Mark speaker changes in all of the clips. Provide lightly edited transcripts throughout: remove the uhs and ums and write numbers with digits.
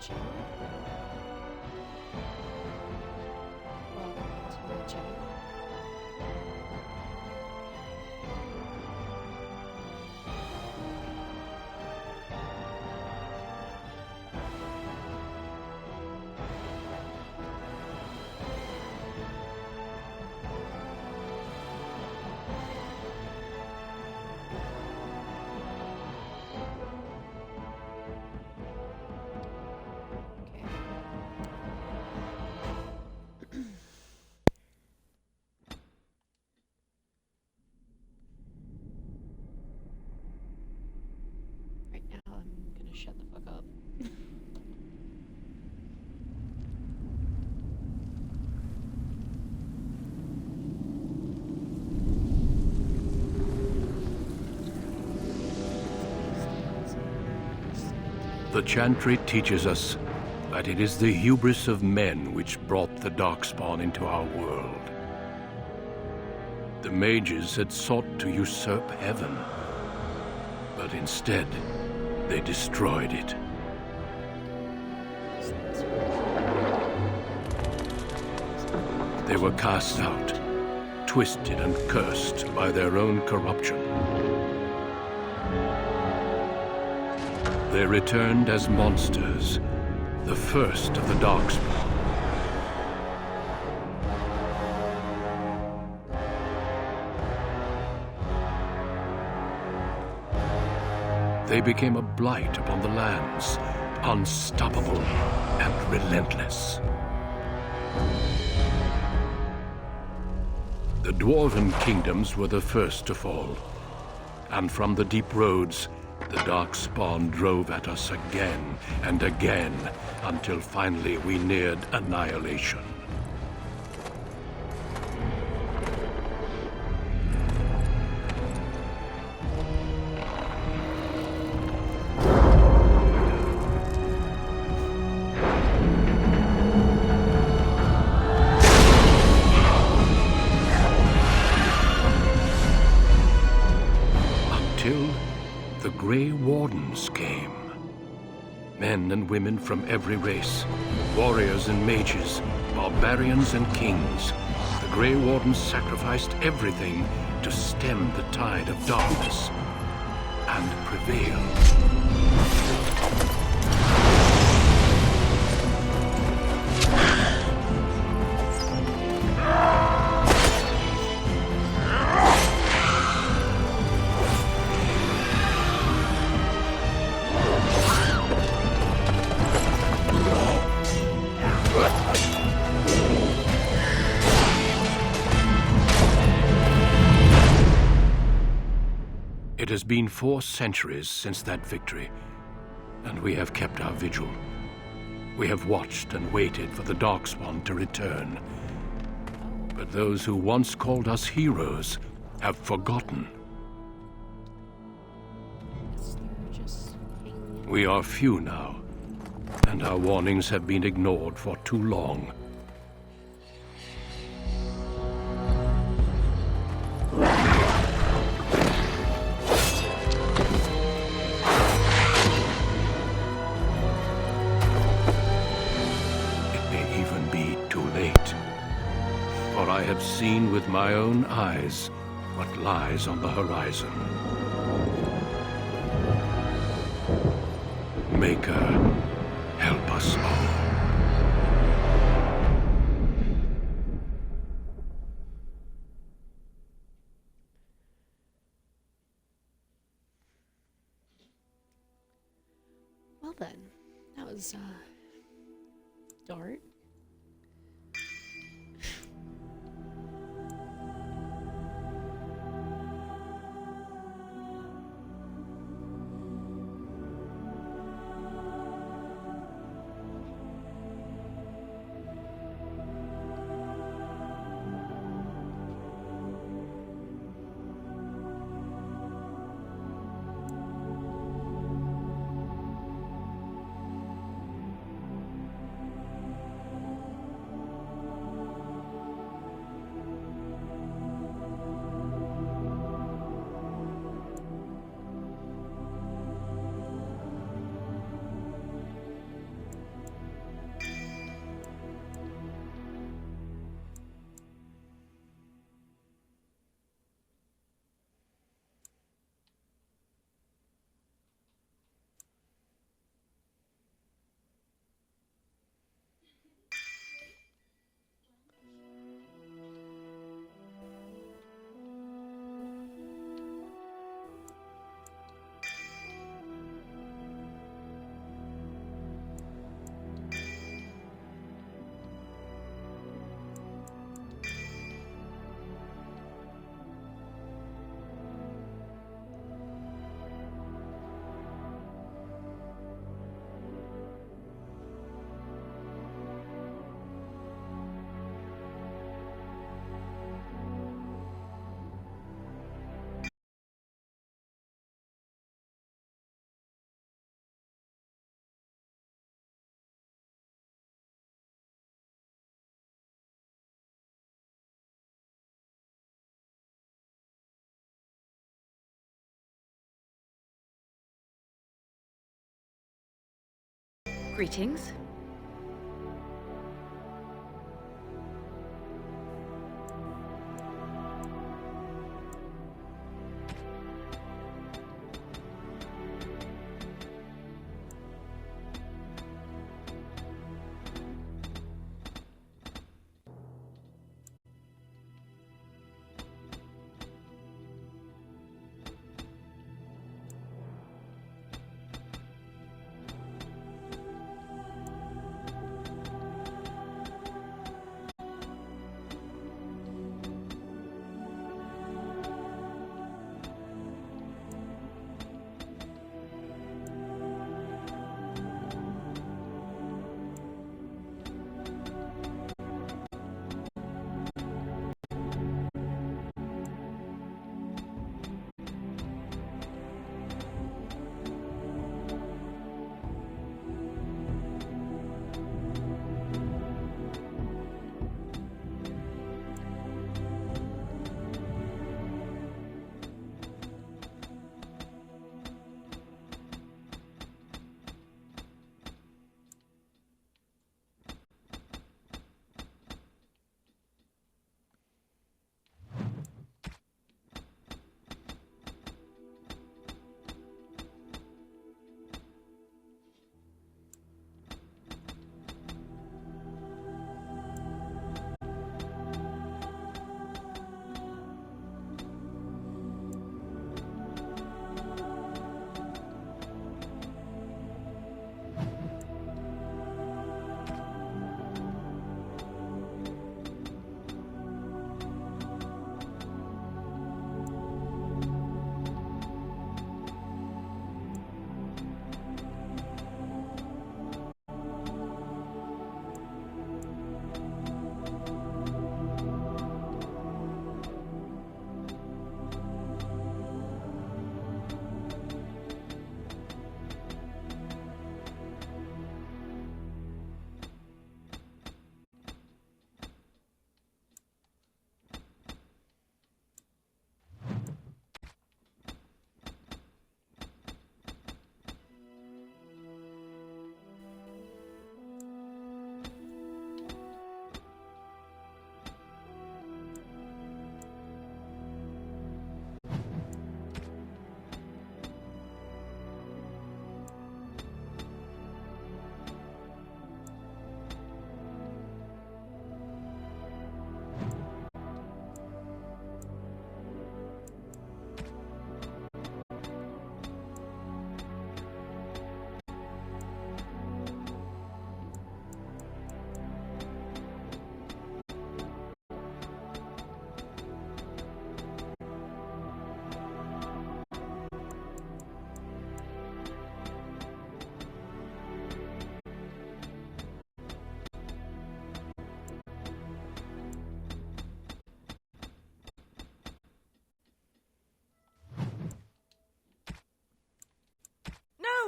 Speaker 1: channel. Welcome to my channel. Shut the fuck up.
Speaker 2: The chantry teaches us that it is the hubris of men which brought the Darkspawn into our world. The mages had sought to usurp heaven, but instead they destroyed it. They were cast out, twisted and cursed by their own corruption. They returned as monsters, the first of the Darkspawn. They became a blight upon the lands, unstoppable and relentless. The dwarven kingdoms were the first to fall, and from the deep roads, the Darkspawn drove at us again and again, until finally we neared annihilation. The Grey Wardens came. Men and women from every race, warriors and mages, barbarians and kings. The Grey Wardens sacrificed everything to stem the tide of darkness and prevail. It has been 4 centuries since that victory, and we have kept our vigil. We have watched and waited for the Darkspawn to return. But those who once called us heroes have forgotten. We are few now, and our warnings have been ignored for too long. For I have seen with my own eyes what lies on the horizon. Maker, help us all.
Speaker 1: Well then, that was Dart.
Speaker 3: Greetings.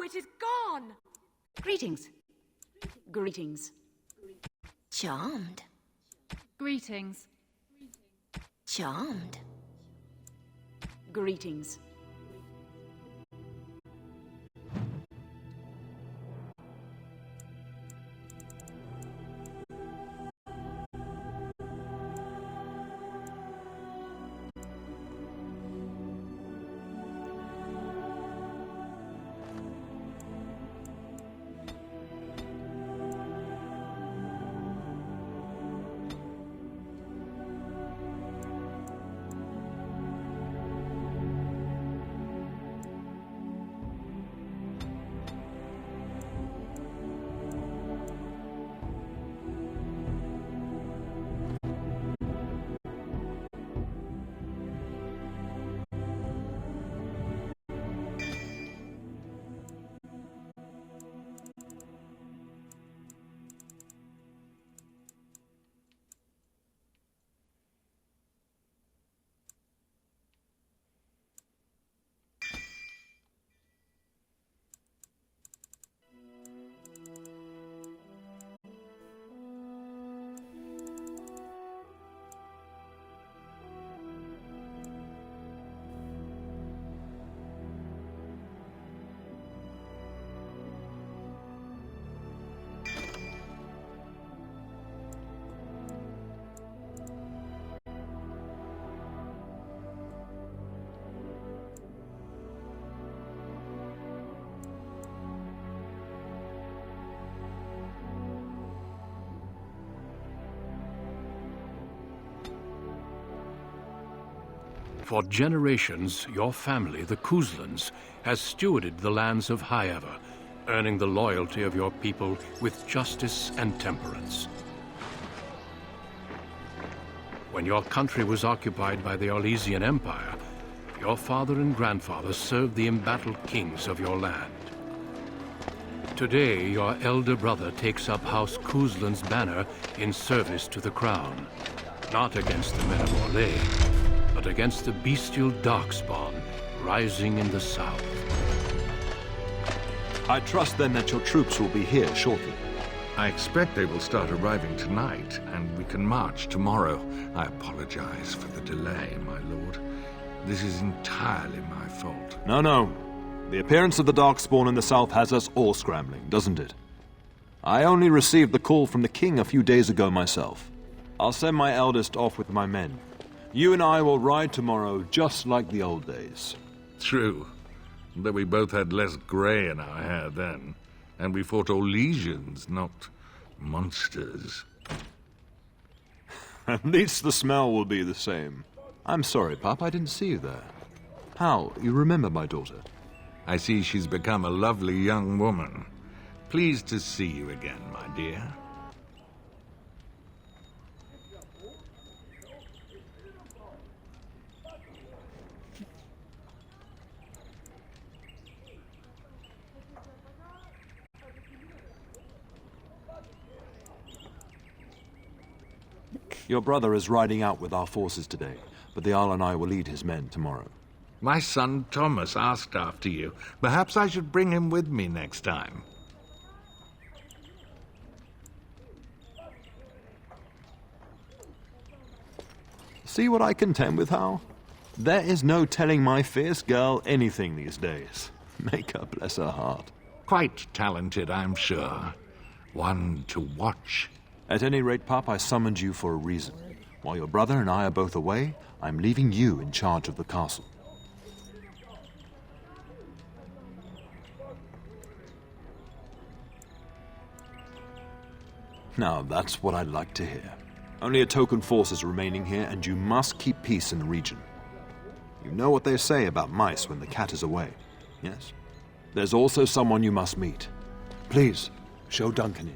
Speaker 4: No, it is gone!
Speaker 3: Greetings. Greetings.
Speaker 5: Charmed.
Speaker 4: Greetings.
Speaker 5: Charmed.
Speaker 3: Greetings.
Speaker 2: For generations, your family, the Kuzlans, has stewarded the lands of Highever, earning the loyalty of your people with justice and temperance. When your country was occupied by the Orlesian Empire, your father and grandfather served the embattled kings of your land. Today, your elder brother takes up House Kuzlan's banner in service to the crown, not against the men of Orlais, but against the bestial darkspawn rising in the south.
Speaker 6: I trust then that your troops will be here shortly.
Speaker 7: I expect they will start arriving tonight, and we can march tomorrow. I apologize for the delay, my lord. This is entirely my fault.
Speaker 6: No. The appearance of the Darkspawn in the south has us all scrambling, doesn't it? I only received the call from the king a few days ago myself. I'll send my eldest off with my men. You and I will ride tomorrow just like the old days.
Speaker 7: True. But we both had less grey in our hair then. And we fought Orlesians, not monsters.
Speaker 6: At least the smell will be the same. I'm sorry, Pup, I didn't see you there. How? You remember my daughter?
Speaker 7: I see she's become a lovely young woman. Pleased to see you again, my dear.
Speaker 6: Your brother is riding out with our forces today, but the Jarl and I will lead his men tomorrow.
Speaker 7: My son Thomas asked after you. Perhaps I should bring him with me next time.
Speaker 6: See what I contend with, Hal? There is no telling my fierce girl anything these days. Make her bless her heart.
Speaker 7: Quite talented, I'm sure. One to watch.
Speaker 6: At any rate, Pup, I summoned you for a reason. While your brother and I are both away, I'm leaving you in charge of the castle. Now, that's what I'd like to hear. Only a token force is remaining here, and you must keep peace in the region. You know what they say about mice when the cat is away, yes? There's also someone you must meet. Please, show Duncan in.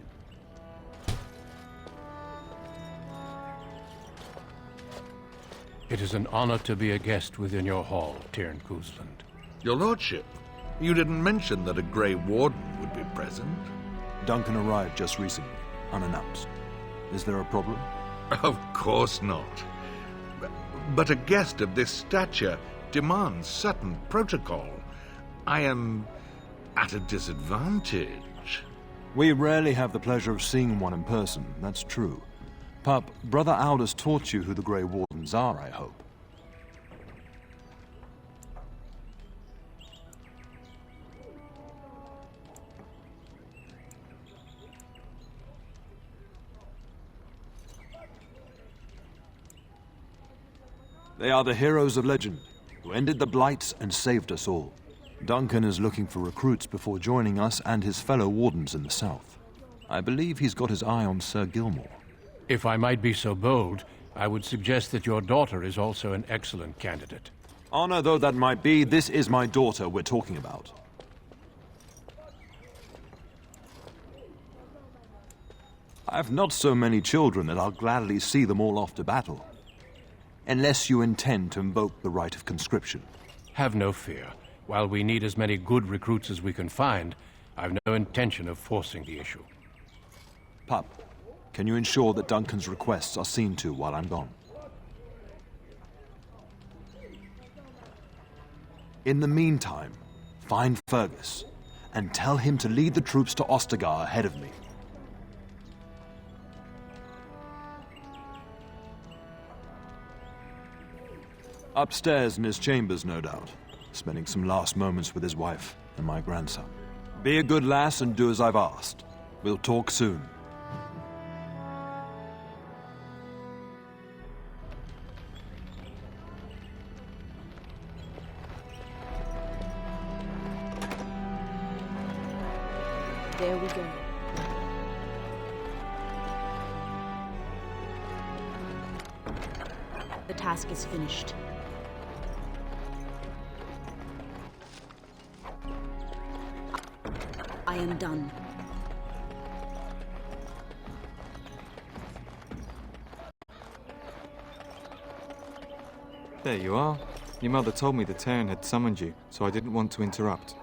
Speaker 2: It is an honor to be a guest within your hall, Tyrn Kuzland.
Speaker 7: Your lordship, you didn't mention that a Grey Warden would be present.
Speaker 6: Duncan arrived just recently, unannounced. Is there a problem?
Speaker 7: Of course not. But a guest of this stature demands certain protocol. I am at a disadvantage.
Speaker 6: We rarely have the pleasure of seeing one in person, that's true. Pup, Brother Aldous taught you who the Grey Wardens are, I hope. They are the heroes of legend, who ended the Blights and saved us all. Duncan is looking for recruits before joining us and his fellow Wardens in the south. I believe he's got his eye on Sir Gilmore.
Speaker 2: If I might be so bold, I would suggest that your daughter is also an excellent candidate.
Speaker 6: Honor though that might be, this is my daughter we're talking about. I have not so many children that I'll gladly see them all off to battle. Unless you intend to invoke the right of conscription.
Speaker 2: Have no fear. While we need as many good recruits as we can find, I've no intention of forcing the issue.
Speaker 6: Pup, can you ensure that Duncan's requests are seen to while I'm gone? In the meantime, find Fergus and tell him to lead the troops to Ostagar ahead of me. Upstairs in his chambers, no doubt, spending some last moments with his wife and my grandson. Be a good lass and do as I've asked. We'll talk soon.
Speaker 3: There we go. The task is finished. I am done.
Speaker 8: There you are. Your mother told me the Terran had summoned you, so I didn't want to interrupt.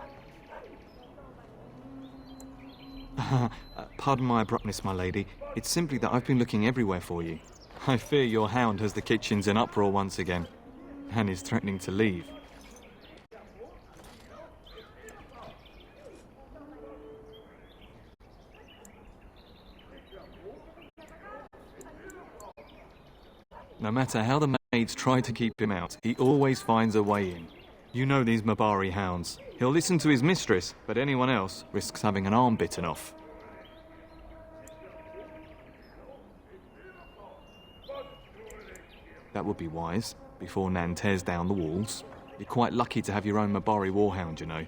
Speaker 8: Pardon my abruptness, my lady. It's simply that I've been looking everywhere for you. I fear your hound has the kitchens in uproar once again, and is threatening to leave. No matter how the maids try to keep him out, he always finds a way in. You know these Mabari hounds. He'll listen to his mistress, but anyone else risks having an arm bitten off. That would be wise, before Nan tears down the walls. You're quite lucky to have your own Mabari warhound, you know.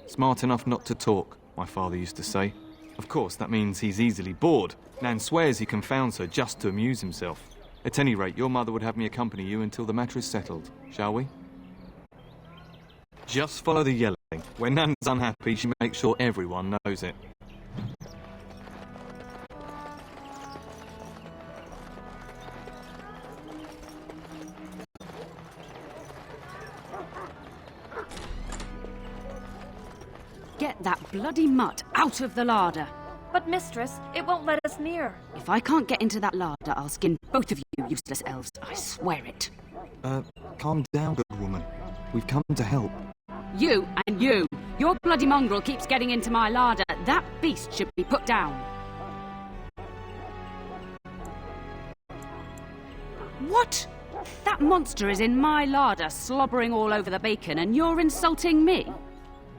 Speaker 8: Smart enough not to talk, my father used to say. Of course, that means he's easily bored. Nan swears he confounds her just to amuse himself. At any rate, your mother would have me accompany you until the matter is settled, shall we? Just follow the yelling. When Nan's unhappy, she makes sure everyone knows it.
Speaker 9: Get that bloody mutt out of the larder.
Speaker 4: But mistress, it won't let us near.
Speaker 9: If I can't get into that larder, I'll skin both of you useless elves. I swear it.
Speaker 8: Calm down, good woman. We've come to help.
Speaker 9: You and you. Your bloody mongrel keeps getting into my larder. That beast should be put down. What? That monster is in my larder, slobbering all over the bacon, and you're insulting me?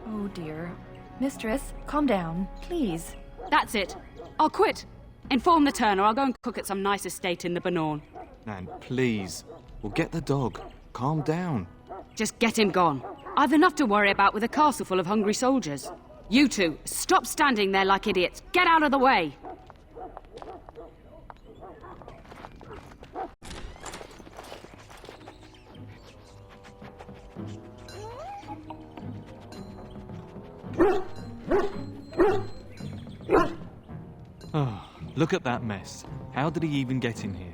Speaker 4: Oh dear. Mistress, calm down, please.
Speaker 9: That's it. I'll quit. Inform the turner. I'll go and cook at some nice estate in the Banorn.
Speaker 8: Nan, please. We'll get the dog. Calm down.
Speaker 9: Just get him gone. I've enough to worry about with a castle full of hungry soldiers. You two, stop standing there like idiots. Get out of the way.
Speaker 8: Oh, look at that mess. How did he even get in here?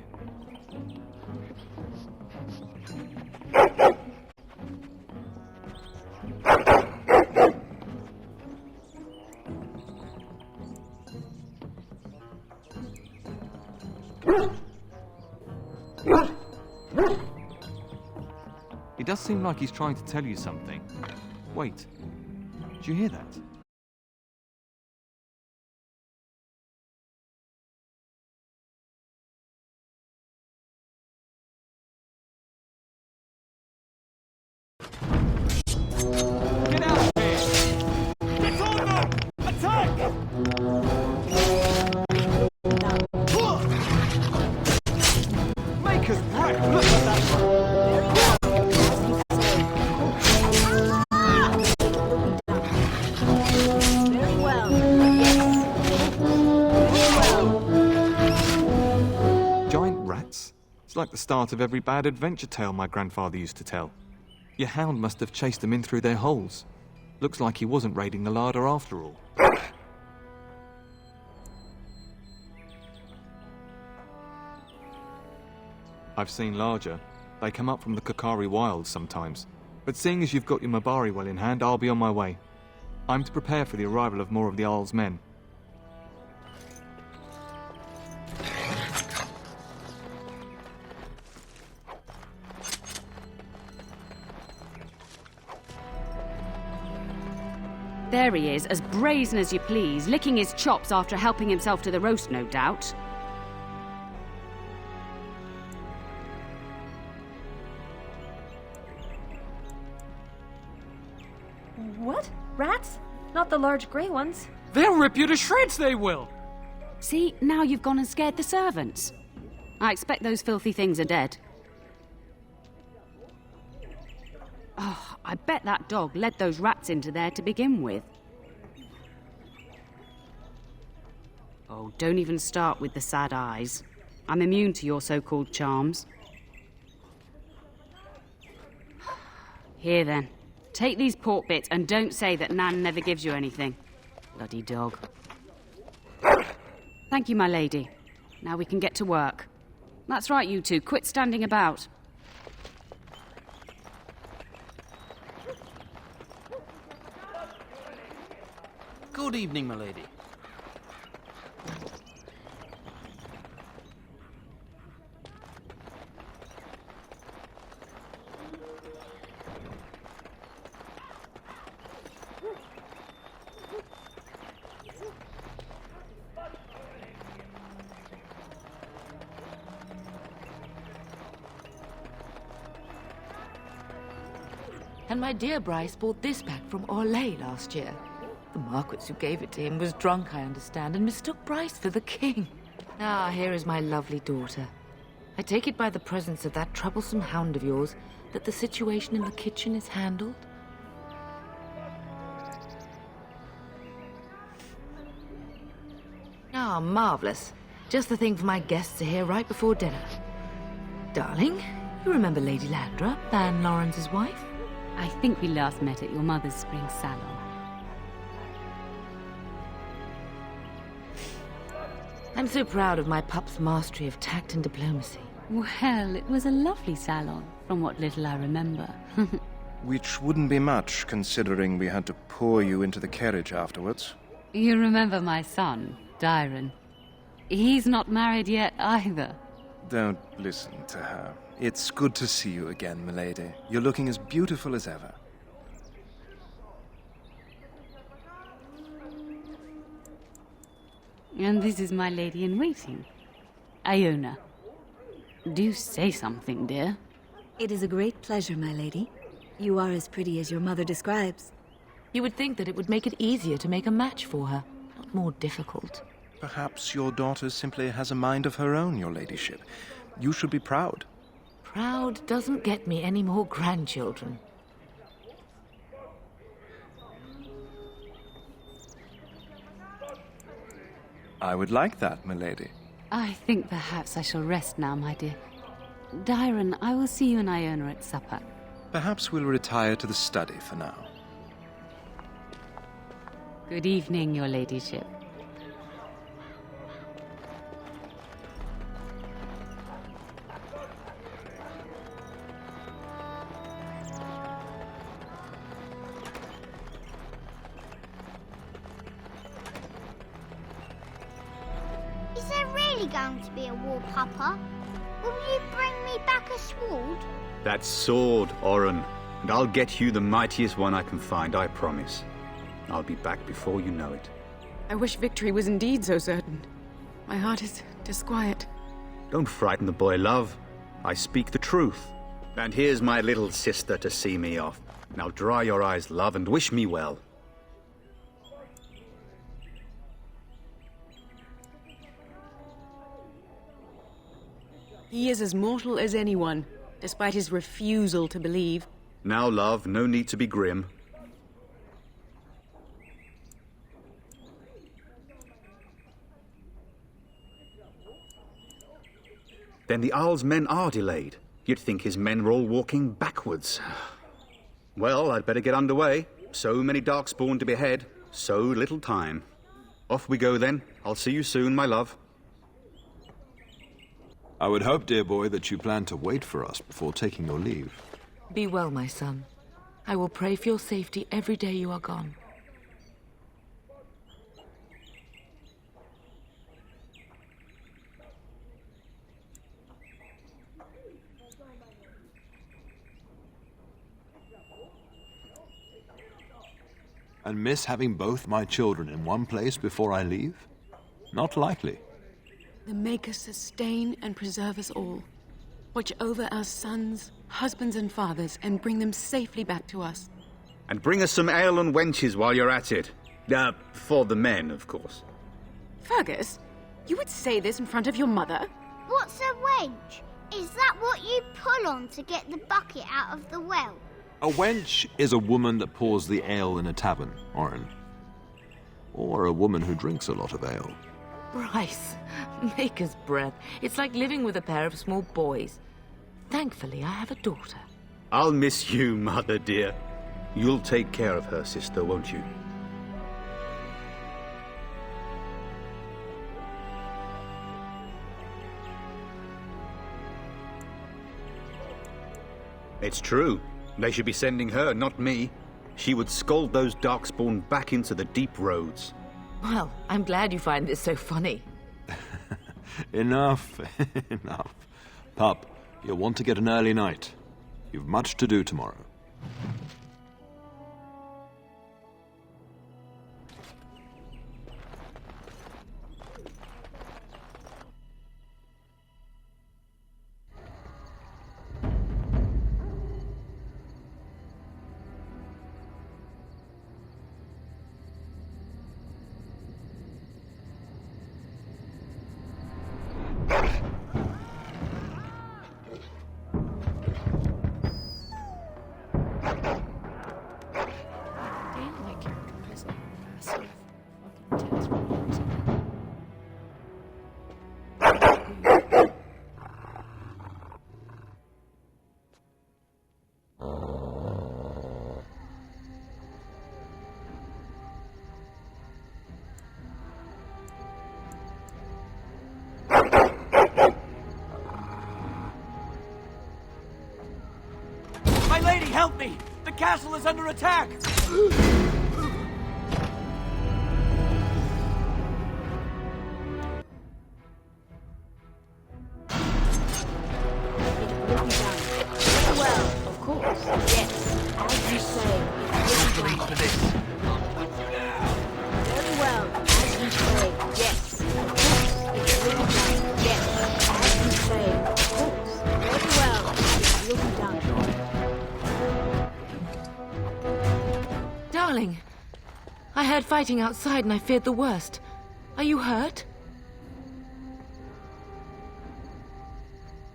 Speaker 8: It does seem like he's trying to tell you something. Wait, do you hear that? Get out of here! It's on them! Attack! Make us break! Look at that!
Speaker 3: Very well. Yes. Very well.
Speaker 8: Giant rats? It's like the start of every bad adventure tale my grandfather used to tell. Your hound must have chased them in through their holes. Looks like he wasn't raiding the larder after all. I've seen larger. They come up from the Kakari wilds sometimes. But seeing as you've got your Mabari well in hand, I'll be on my way. I'm to prepare for the arrival of more of the Isle's men.
Speaker 9: There he is, as brazen as you please, licking his chops after helping himself to the roast, no doubt.
Speaker 4: What? Rats? Not the large grey ones.
Speaker 10: They'll rip you to shreds, they will!
Speaker 9: See, now you've gone and scared the servants. I expect those filthy things are dead. Oh, I bet that dog led those rats into there to begin with. Oh, don't even start with the sad eyes. I'm immune to your so-called charms. Here then, take these pork bits and don't say that Nan never gives you anything. Bloody dog. Thank you, my lady. Now we can get to work. That's right, you two. Quit standing about.
Speaker 10: Good evening, my lady.
Speaker 11: And my dear Bryce bought this back from Orlais last year. The Marquis who gave it to him was drunk, I understand, and mistook Bryce for the king. Ah, here is my lovely daughter. I take it by the presence of that troublesome hound of yours that the situation in the kitchen is handled? Ah, marvelous. Just the thing for my guests to hear right before dinner. Darling, you remember Lady Landra, Van Lawrence's wife?
Speaker 9: I think we last met at your mother's spring salon.
Speaker 11: I'm so proud of my pup's mastery of tact and diplomacy.
Speaker 9: Well, it was a lovely salon, from what little I remember.
Speaker 12: Which wouldn't be much, considering we had to pour you into the carriage afterwards.
Speaker 9: You remember my son, Dyron. He's not married yet, either.
Speaker 12: Don't listen to her. It's good to see you again, milady. You're looking as beautiful as ever.
Speaker 9: And this is my lady-in-waiting, Iona. Do say something, dear.
Speaker 5: It is a great pleasure, my lady. You are as pretty as your mother describes.
Speaker 11: You would think that it would make it easier to make a match for her, not more difficult.
Speaker 12: Perhaps your daughter simply has a mind of her own, your ladyship. You should be proud.
Speaker 11: Proud doesn't get me any more grandchildren.
Speaker 12: I would like that, milady.
Speaker 9: I think perhaps I shall rest now, my dear. Dyron, I will see you and Iona at supper.
Speaker 12: Perhaps we'll retire to the study for now.
Speaker 9: Good evening, your ladyship.
Speaker 13: Is there really going to be a war, Papa? Will you bring me back a sword?
Speaker 14: That sword, Oren. And I'll get you the mightiest one I can find, I promise. I'll be back before you know it.
Speaker 15: I wish victory was indeed so certain. My heart is disquiet.
Speaker 14: Don't frighten the boy, love. I speak the truth. And here's my little sister to see me off. Now dry your eyes, love, and wish me well.
Speaker 15: He is as mortal as anyone, despite his refusal to believe.
Speaker 14: Now, love, no need to be grim. Then the Owl's men are delayed. You'd think his men were all walking backwards. Well, I'd better get underway. So many darkspawn to behead, so little time. Off we go then. I'll see you soon, my love.
Speaker 6: I would hope, dear boy, that you plan to wait for us before taking your leave.
Speaker 11: Be well, my son. I will pray for your safety every day you are gone.
Speaker 6: And miss having both my children in one place before I leave? Not likely.
Speaker 15: The Maker sustain and preserve us all. Watch over our sons, husbands and fathers, and bring them safely back to us.
Speaker 14: And bring us some ale and wenches while you're at it. For the men, of course.
Speaker 15: Fergus, you would say this in front of your mother?
Speaker 13: What's a wench? Is that what you pull on to get the bucket out of the well?
Speaker 6: A wench is a woman that pours the ale in a tavern, Oren. Or a woman who drinks a lot of ale.
Speaker 11: Bryce, maker's breath. It's like living with a pair of small boys. Thankfully, I have a daughter.
Speaker 14: I'll miss you, mother dear. You'll take care of her, sister, won't you? It's true. They should be sending her, not me. She would scold those Darkspawn back into the deep roads.
Speaker 11: Well, I'm glad you find this so funny.
Speaker 6: Enough. Enough. Pup, you'll want to get an early night. You've much to do tomorrow.
Speaker 10: Help me! The castle is under attack!
Speaker 3: Well, of course, yes. As you say,
Speaker 10: Please for this.
Speaker 3: very well. As you say, yes. Of course, it will be done. Yes. As you say, of course. Very well. It will be done.
Speaker 11: Darling, I heard fighting outside and I feared the worst. Are you hurt?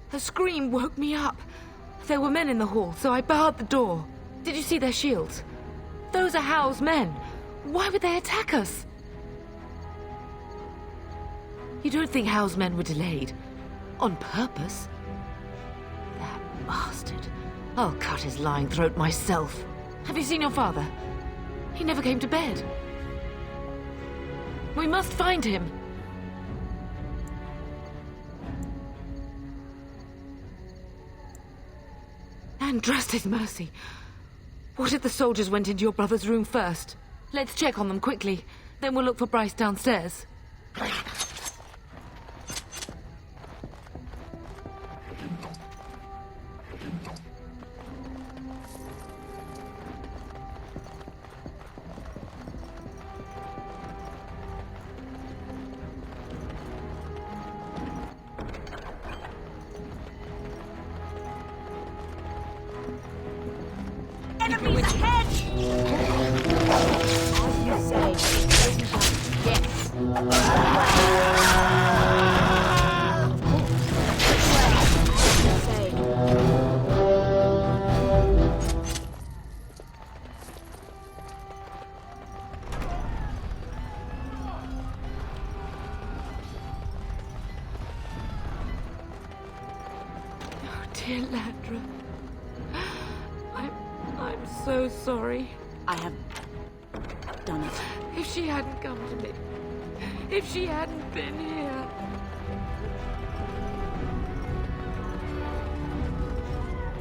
Speaker 11: Her scream woke me up. There were men in the hall, so I barred the door. Did you see their shields? Those are Hal's men. Why would they attack us? You don't think Hal's men were delayed? On purpose? That bastard. I'll cut his lying throat myself. Have you seen your father? He never came to bed. We must find him. And trust his mercy. What if the soldiers went into your brother's room first? Let's check on them quickly. Then we'll look for Bryce downstairs.
Speaker 3: Enemies ahead! As you say, yes. Of course. As you say.
Speaker 11: Oh, dear Landra. I'm so sorry.
Speaker 15: I have done it.
Speaker 11: If she hadn't come to me, if she hadn't been here.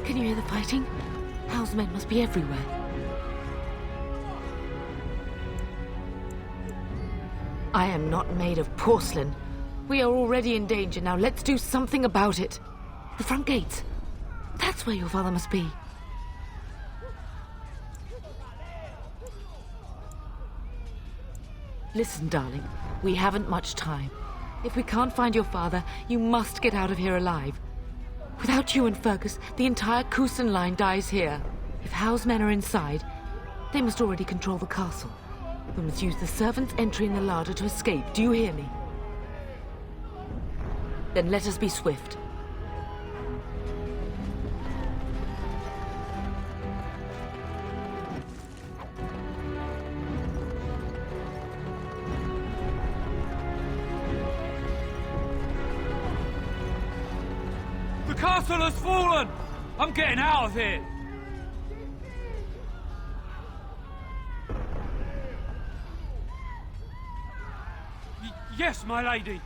Speaker 11: Can you hear the fighting? Hal's men must be everywhere. I am not made of porcelain. We are already in danger. Now let's do something about it. The front gates. That's where your father must be. Listen, darling, we haven't much time. If we can't find your father, you must get out of here alive. Without you and Fergus, the entire Kusen line dies here. If Hal's men are inside, they must already control the castle. We must use the servant's entry in the larder to escape. Do you hear me? Then let us be swift.
Speaker 10: The castle has fallen! I'm getting out of here! Yes, my lady!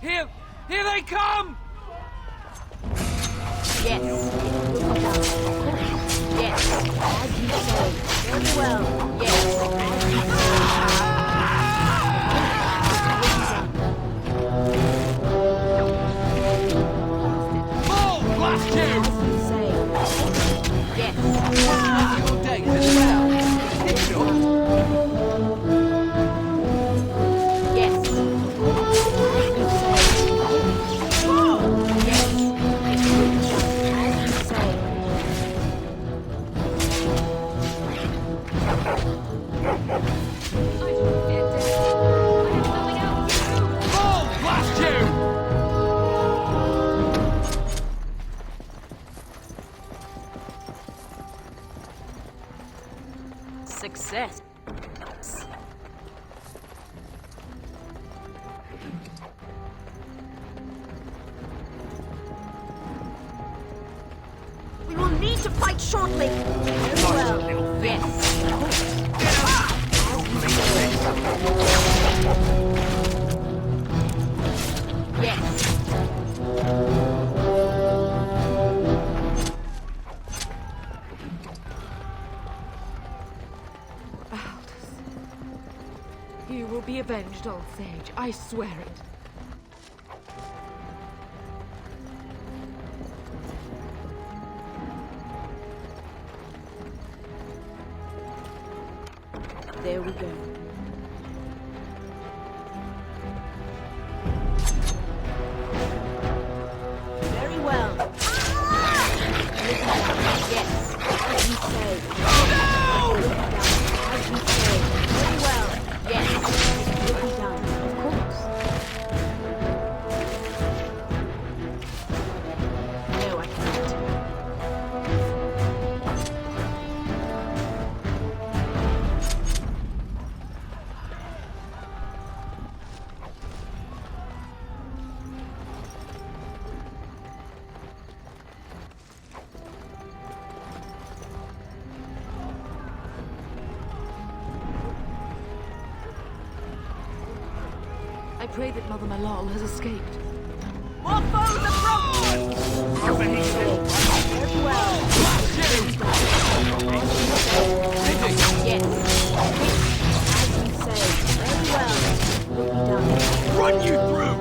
Speaker 10: Here they come!
Speaker 3: Yes. Very well. Yes.
Speaker 10: Blast you!
Speaker 3: Yes.
Speaker 10: All day as well.
Speaker 3: Yes.
Speaker 10: Blast you!
Speaker 3: Success. We will need to fight shortly. Very well. Yes. Yes.
Speaker 11: You will be avenged, old sage. I swear it.
Speaker 3: There we go. Very well. Yes. As you say. As you say. Very well. Yes. It will be done. Of course. No, I can't.
Speaker 11: I pray that Mother Malal has escaped.
Speaker 3: More foes approach! Over here. Very well. Yes. As you say. Very well. Will be done.
Speaker 10: Run you through!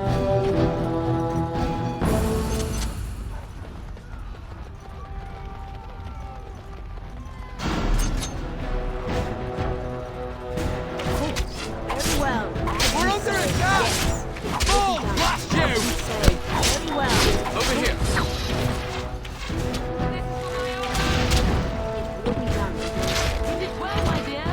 Speaker 3: Very well.
Speaker 10: We're under attack! Oh, blast you!
Speaker 3: Very well.
Speaker 10: Over here.
Speaker 3: Will be done.
Speaker 11: You did well, my dear.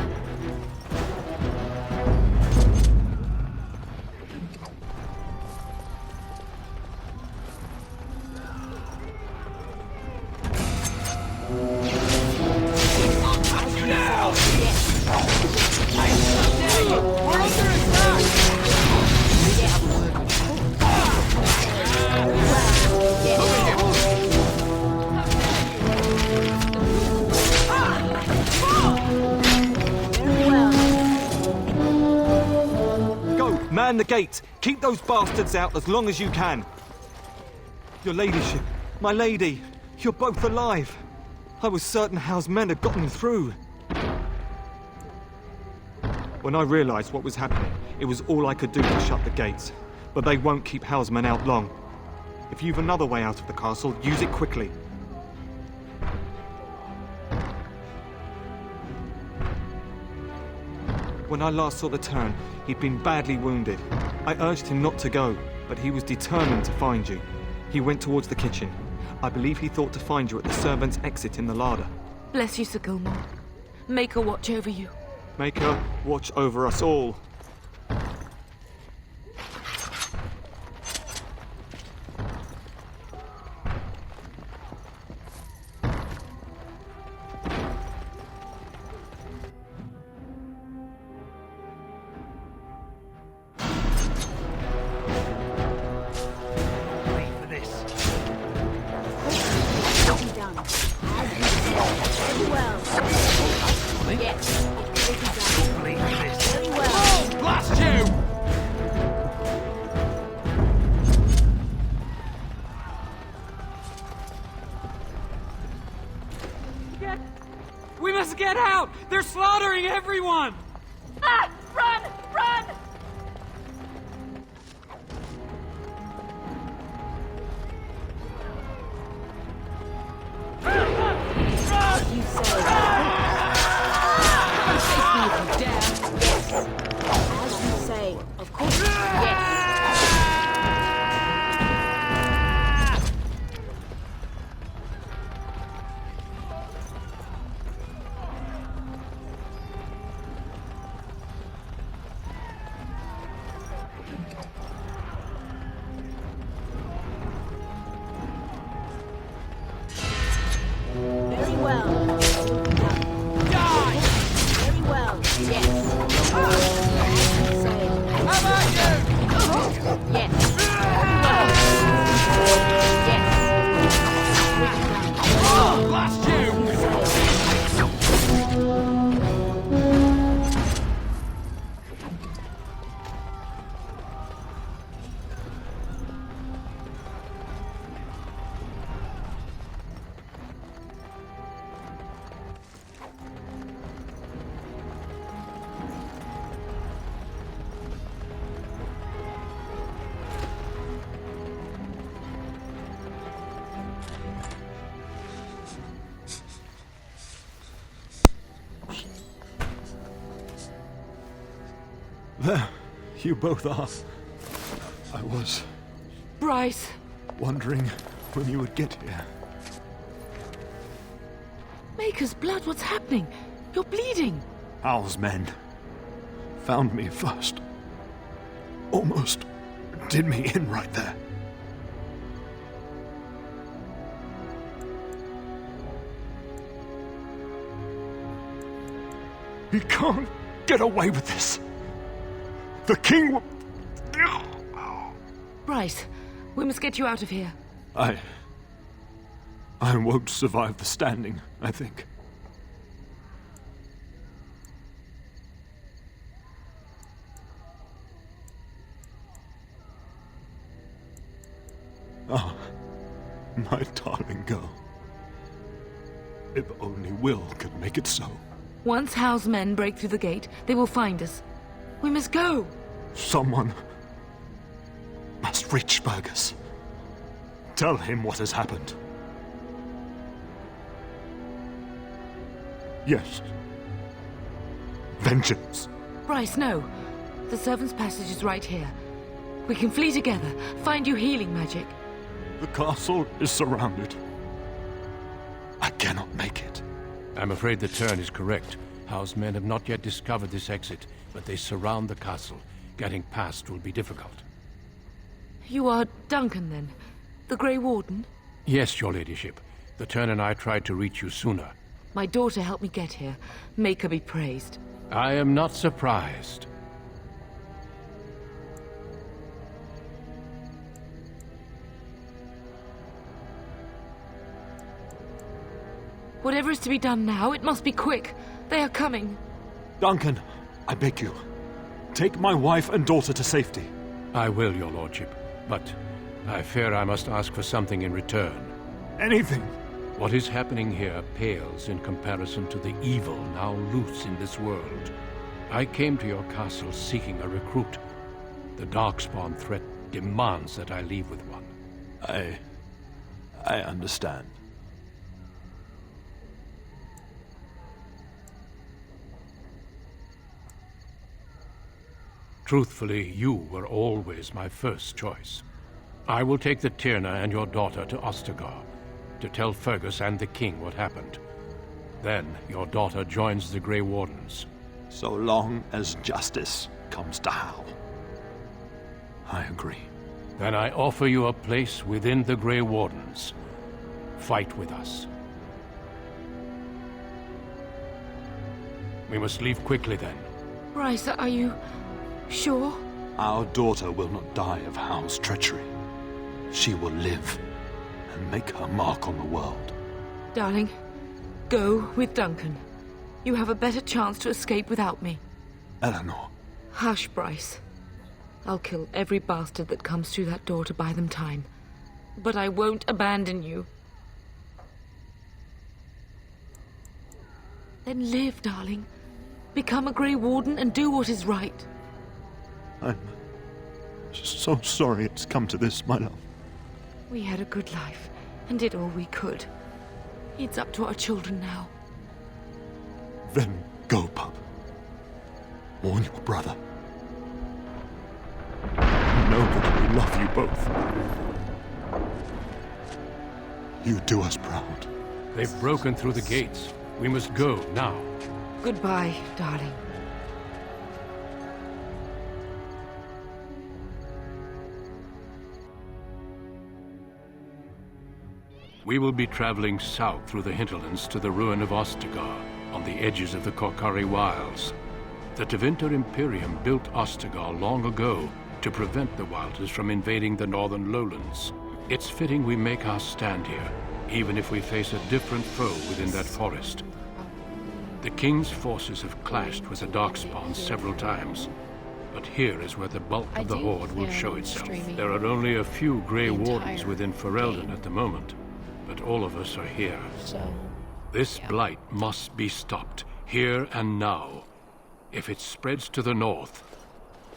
Speaker 8: Man the gate! Keep those bastards out as long as you can! Your ladyship, my lady, you're both alive! I was certain Howe's men had gotten through. When I realized what was happening, it was all I could do to shut the gates. But they won't keep Howe's men out long. If you've another way out of the castle, use it quickly. When I last saw the Turn, he'd been badly wounded. I urged him not to go, but he was determined to find you. He went towards the kitchen. I believe he thought to find you at the servants' exit in the larder.
Speaker 11: Bless you, Sir Gilmore. Make her watch over you.
Speaker 8: Make her watch over us all.
Speaker 10: We must get out! They're slaughtering everyone!
Speaker 11: Ah! Run! Run!
Speaker 3: You say. Face me if you dare. Yes. As you say. Of course. Yes. Very well. Die! Very well. Yes. As you say.
Speaker 10: How about you?
Speaker 3: Yes. Very well. Yes.
Speaker 10: Oh, blast you!
Speaker 6: There, you both are. I was
Speaker 11: Bryce!
Speaker 6: wondering when you would get here.
Speaker 11: Maker's blood, what's happening? You're bleeding.
Speaker 6: Al's men found me first. Almost did me in right there. He can't get away with this. The king will...
Speaker 11: Bryce, we must get you out of here.
Speaker 6: I won't survive the standing, I think. Ah, my darling girl. If only Will could make it so.
Speaker 11: Once Hal's men break through the gate, they will find us. We must go.
Speaker 6: Someone must reach Fergus. Tell him what has happened. Yes. Vengeance.
Speaker 11: Bryce, no. The servant's passage is right here. We can flee together, find you healing magic.
Speaker 6: The castle is surrounded. I cannot make it.
Speaker 2: I'm afraid the turn is correct. House men have not yet discovered this exit, but they surround the castle. Getting past will be difficult.
Speaker 11: You are Duncan, then? The Grey Warden?
Speaker 2: Yes, your ladyship. The turn and I tried to reach you sooner.
Speaker 11: My daughter helped me get here. Make her be praised.
Speaker 2: I am not surprised.
Speaker 11: Whatever is to be done now, it must be quick. They are coming.
Speaker 6: Duncan, I beg you. Take my wife and daughter to safety.
Speaker 2: I will, your lordship. But I fear I must ask for something in return.
Speaker 6: Anything.
Speaker 2: What is happening here pales in comparison to the evil now loose in this world. I came to your castle seeking a recruit. The Darkspawn threat demands that I leave with one.
Speaker 6: I understand.
Speaker 2: Truthfully, you were always my first choice. I will take the Tyrna and your daughter to Ostagar to tell Fergus and the king what happened. Then your daughter joins the Grey Wardens.
Speaker 6: So long as justice comes to Hal. I agree.
Speaker 2: Then I offer you a place within the Grey Wardens. Fight with us. We must leave quickly then.
Speaker 11: Bryce, are you sure?
Speaker 6: Our daughter will not die of Hal's treachery. She will live and make her mark on the world.
Speaker 11: Darling, go with Duncan. You have a better chance to escape without me.
Speaker 6: Eleanor.
Speaker 11: Hush, Bryce. I'll kill every bastard that comes through that door to buy them time. But I won't abandon you. Then live, darling. Become a Grey Warden and do what is right.
Speaker 6: I'm so sorry it's come to this, my love.
Speaker 11: We had a good life and did all we could. It's up to our children now.
Speaker 6: Then go, pup. Warn your brother. Know that we love you both. You do us proud.
Speaker 2: They've broken through the gates. We must go now.
Speaker 11: Goodbye, darling.
Speaker 2: We will be traveling south through the hinterlands to the ruin of Ostagar, on the edges of the Korkari Wilds. The Tevinter Imperium built Ostagar long ago to prevent the Wilders from invading the northern lowlands. It's fitting we make our stand here, even if we face a different foe within that forest. The King's forces have clashed with the Darkspawn several times, but here is where the bulk of the Horde will show itself. There are only a few Grey Wardens within Ferelden at the moment, but all of us are here. This blight must be stopped, here and now. If it spreads to the north,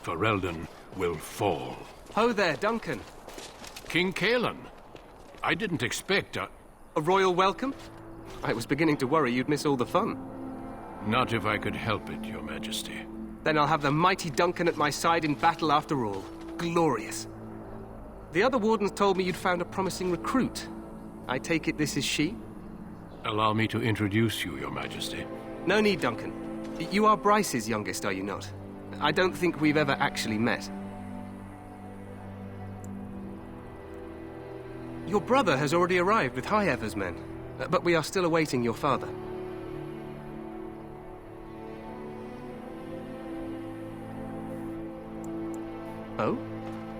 Speaker 2: Ferelden will fall.
Speaker 16: Ho there, Duncan.
Speaker 2: King Kaelan. I didn't expect a
Speaker 16: royal welcome? I was beginning to worry you'd miss all the fun.
Speaker 2: Not if I could help it, Your Majesty.
Speaker 16: Then I'll have the mighty Duncan at my side in battle after all. Glorious. The other wardens told me you'd found a promising recruit. I take it this is she?
Speaker 2: Allow me to introduce you, Your Majesty.
Speaker 16: No need, Duncan. You are Bryce's youngest, are you not? I don't think we've ever actually met. Your brother has already arrived with High Ever's men, but we are still awaiting your father. Oh?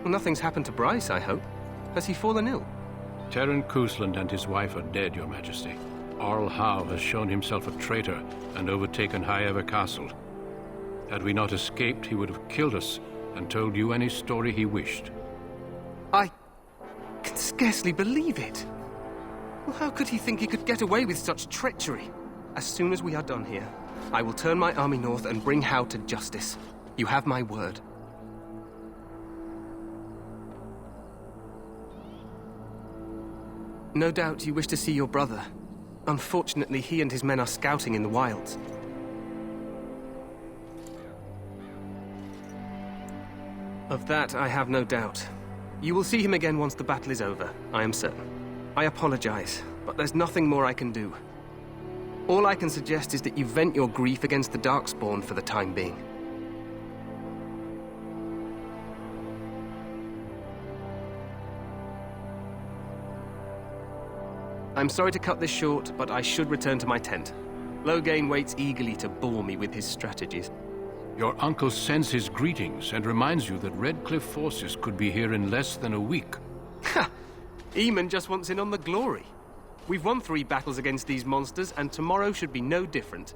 Speaker 16: Well, nothing's happened to Bryce, I hope. Has he fallen ill?
Speaker 2: Terran Cousland and his wife are dead, Your Majesty. Arl Howe has shown himself a traitor and overtaken High Ever Castle. Had we not escaped, he would have killed us and told you any story he wished.
Speaker 16: I can scarcely believe it. Well, how could he think he could get away with such treachery? As soon as we are done here, I will turn my army north and bring Howe to justice. You have my word. No doubt you wish to see your brother. Unfortunately, he and his men are scouting in the wilds. Of that, I have no doubt. You will see him again once the battle is over, I am certain. I apologize, but there's nothing more I can do. All I can suggest is that you vent your grief against the Darkspawn for the time being. I'm sorry to cut this short, but I should return to my tent. Loghain waits eagerly to bore me with his strategies.
Speaker 2: Your uncle sends his greetings and reminds you that Redcliffe forces could be here in less than a week.
Speaker 16: Ha! Eamon just wants in on the glory. We've won 3 battles against these monsters, and tomorrow should be no different.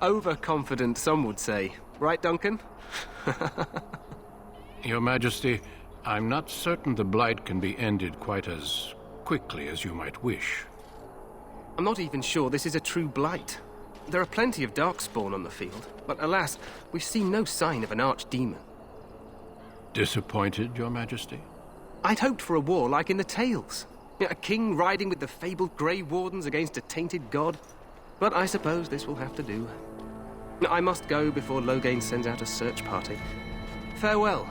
Speaker 16: Overconfident, some would say. Right, Duncan?
Speaker 2: Your Majesty, I'm not certain the blight can be ended quite as quickly as you might wish.
Speaker 16: I'm not even sure this is a true blight. There are plenty of Darkspawn on the field, but alas, we've seen no sign of an archdemon.
Speaker 2: Disappointed, Your Majesty?
Speaker 16: I'd hoped for a war like in the tales. A king riding with the fabled Grey Wardens against a tainted god. But I suppose this will have to do. I must go before Loghain sends out a search party. Farewell,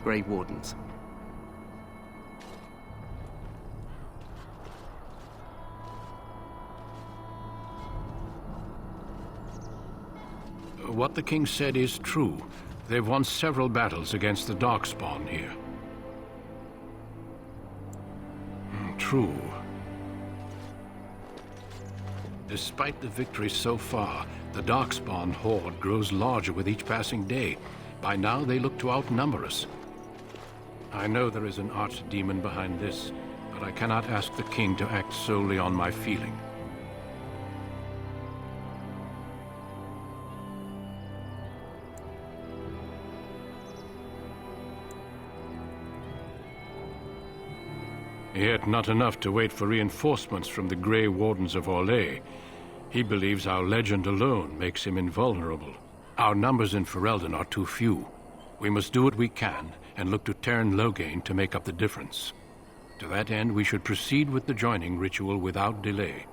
Speaker 16: Grey Wardens.
Speaker 2: What the king said is true. They've won several battles against the Darkspawn here. True. Despite the victory so far, the Darkspawn horde grows larger with each passing day. By now, they look to outnumber us. I know there is an archdemon behind this, but I cannot ask the king to act solely on my feeling. Yet not enough to wait for reinforcements from the Grey Wardens of Orlais. He believes our legend alone makes him invulnerable. Our numbers in Ferelden are too few. We must do what we can and look to Teyrn Loghain to make up the difference. To that end, we should proceed with the joining ritual without delay.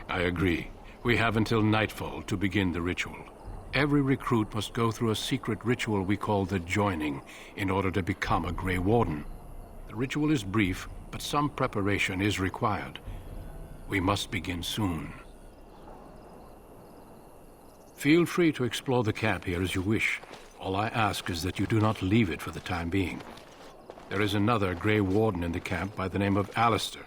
Speaker 2: I agree. We have until nightfall to begin the ritual. Every recruit must go through a secret ritual we call the joining in order to become a Grey Warden. The ritual is brief, but some preparation is required. We must begin soon. Feel free to explore the camp here as you wish. All I ask is that you do not leave it for the time being. There is another Grey Warden in the camp by the name of Alistair.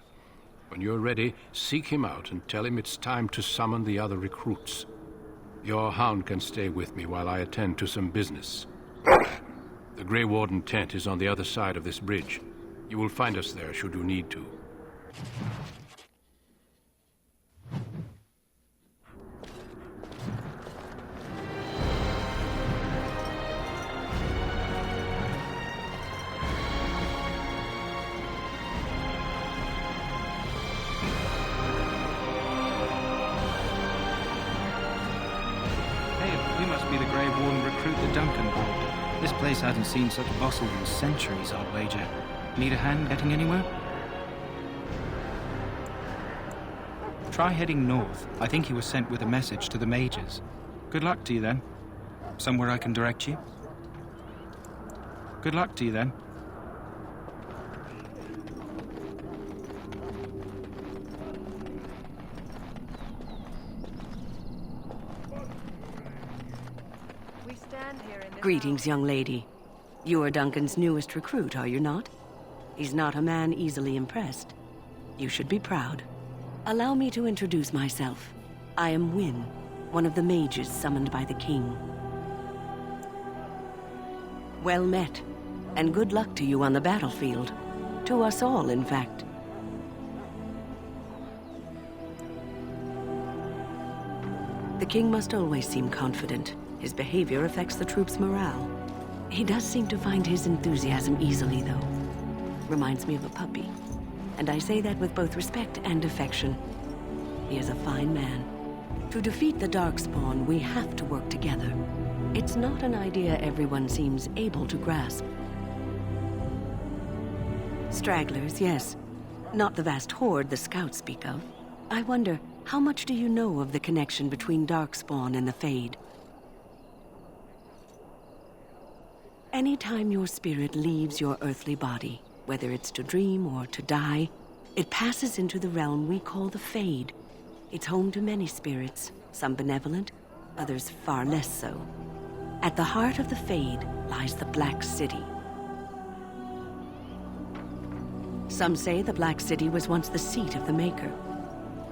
Speaker 2: When you're ready, seek him out and tell him it's time to summon the other recruits. Your hound can stay with me while I attend to some business. The Grey Warden tent is on the other side of this bridge. You will find us there should you need to.
Speaker 17: This place hasn't seen such bustle in centuries, I'll wager. Need a hand getting anywhere? Try heading north. I think he was sent with a message to the mages. Good luck to you then. Somewhere I can direct you? Good luck to you then.
Speaker 18: Greetings, young lady. You are Duncan's newest recruit, are you not? He's not a man easily impressed. You should be proud. Allow me to introduce myself. I am Wynne, one of the mages summoned by the king. Well met, and good luck to you on the battlefield. To us all, in fact. The king must always seem confident. His behavior affects the troops' morale. He does seem to find his enthusiasm easily, though. Reminds me of a puppy. And I say that with both respect and affection. He is a fine man. To defeat the Darkspawn, we have to work together. It's not an idea everyone seems able to grasp. Stragglers, yes. Not the vast horde the scouts speak of. I wonder, how much do you know of the connection between Darkspawn and the Fade? Anytime your spirit leaves your earthly body, whether it's to dream or to die, it passes into the realm we call the Fade. It's home to many spirits, some benevolent, others far less so. At the heart of the Fade lies the Black City. Some say the Black City was once the seat of the Maker.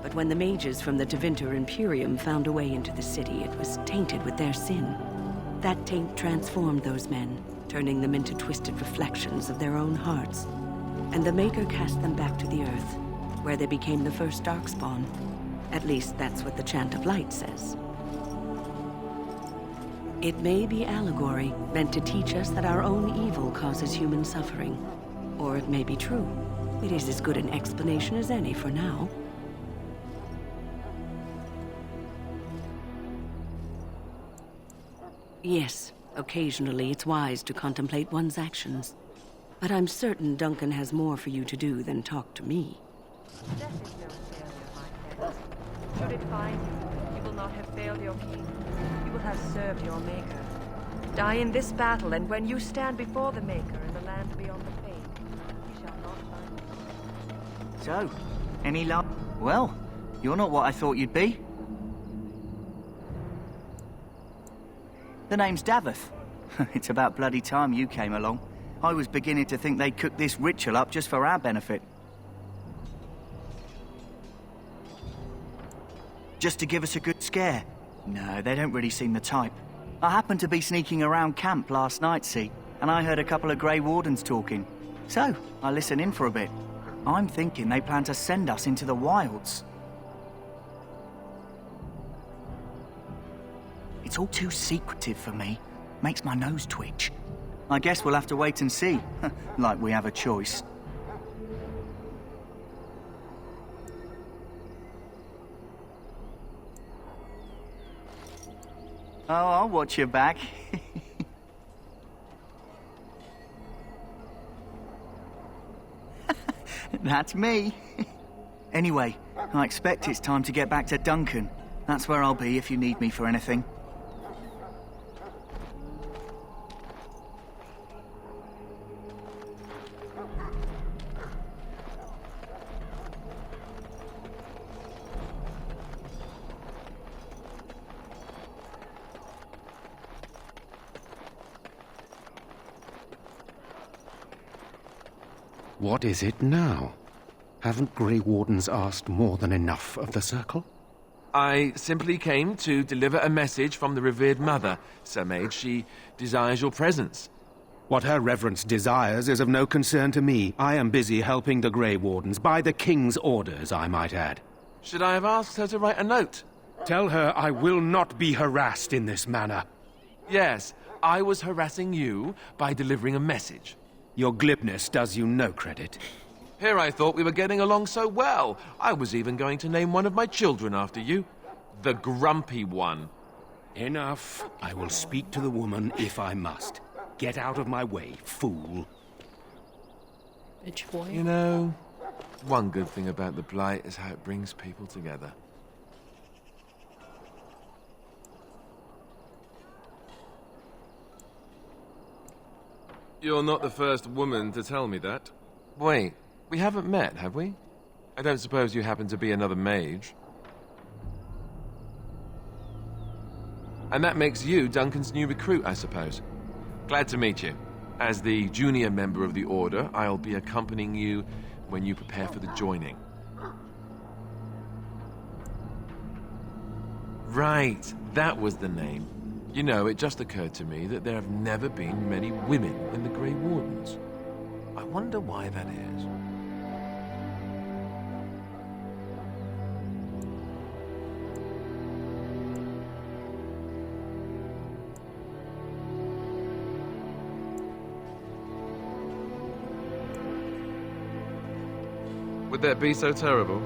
Speaker 18: But when the mages from the Tevinter Imperium found a way into the city, it was tainted with their sin. That taint transformed those men, turning them into twisted reflections of their own hearts. And the Maker cast them back to the Earth, where they became the first Darkspawn. At least that's what the Chant of Light says. It may be allegory, meant to teach us that our own evil causes human suffering. Or it may be true. It is as good an explanation as any for now. Yes, occasionally it's wise to contemplate one's actions. But I'm certain Duncan has more for you to do than talk to me.
Speaker 19: Death is no failure, my friends. Should it find you, you will not have failed your king. You will have served your Maker. Die in this battle, and when you stand before the Maker in the land beyond the Fade, you shall not find me.
Speaker 20: So, any luck? Well, you're not what I thought you'd be. The name's Daveth. It's about bloody time you came along. I was beginning to think they'd cooked this ritual up just for our benefit. Just to give us a good scare. No, they don't really seem the type. I happened to be sneaking around camp last night, see, and I heard a couple of Grey Wardens talking. So, I listened in for a bit. I'm thinking they plan to send us into the wilds. It's all too secretive for me. Makes my nose twitch. I guess we'll have to wait and see. Like we have a choice. Oh, I'll watch your back. That's me. Anyway, I expect it's time to get back to Duncan. That's where I'll be if you need me for anything.
Speaker 2: What is it now? Haven't Grey Wardens asked more than enough of the Circle?
Speaker 21: I simply came to deliver a message from the revered mother, Sir Mage. She desires your presence.
Speaker 2: What her reverence desires is of no concern to me. I am busy helping the Grey Wardens, by the King's orders, I might add.
Speaker 21: Should I have asked her to write a note?
Speaker 2: Tell her I will not be harassed in this manner.
Speaker 21: Yes, I was harassing you by delivering a message.
Speaker 2: Your glibness does you no credit.
Speaker 21: Here I thought we were getting along so well. I was even going to name one of my children after you. The Grumpy One.
Speaker 2: Enough. I will speak to the woman if I must. Get out of my way, fool.
Speaker 1: Bitch boy.
Speaker 21: You know, one good thing about the Blight is how it brings people together.
Speaker 22: You're not the first woman to tell me that.
Speaker 21: Wait, we haven't met, have we? I don't suppose you happen to be another mage. And that makes you Duncan's new recruit, I suppose. Glad to meet you. As the junior member of the Order, I'll be accompanying you when you prepare for the joining. Right, that was the name. You know, it just occurred to me that there have never been many women in the Grey Wardens. I wonder why that is.
Speaker 22: Would that be so terrible?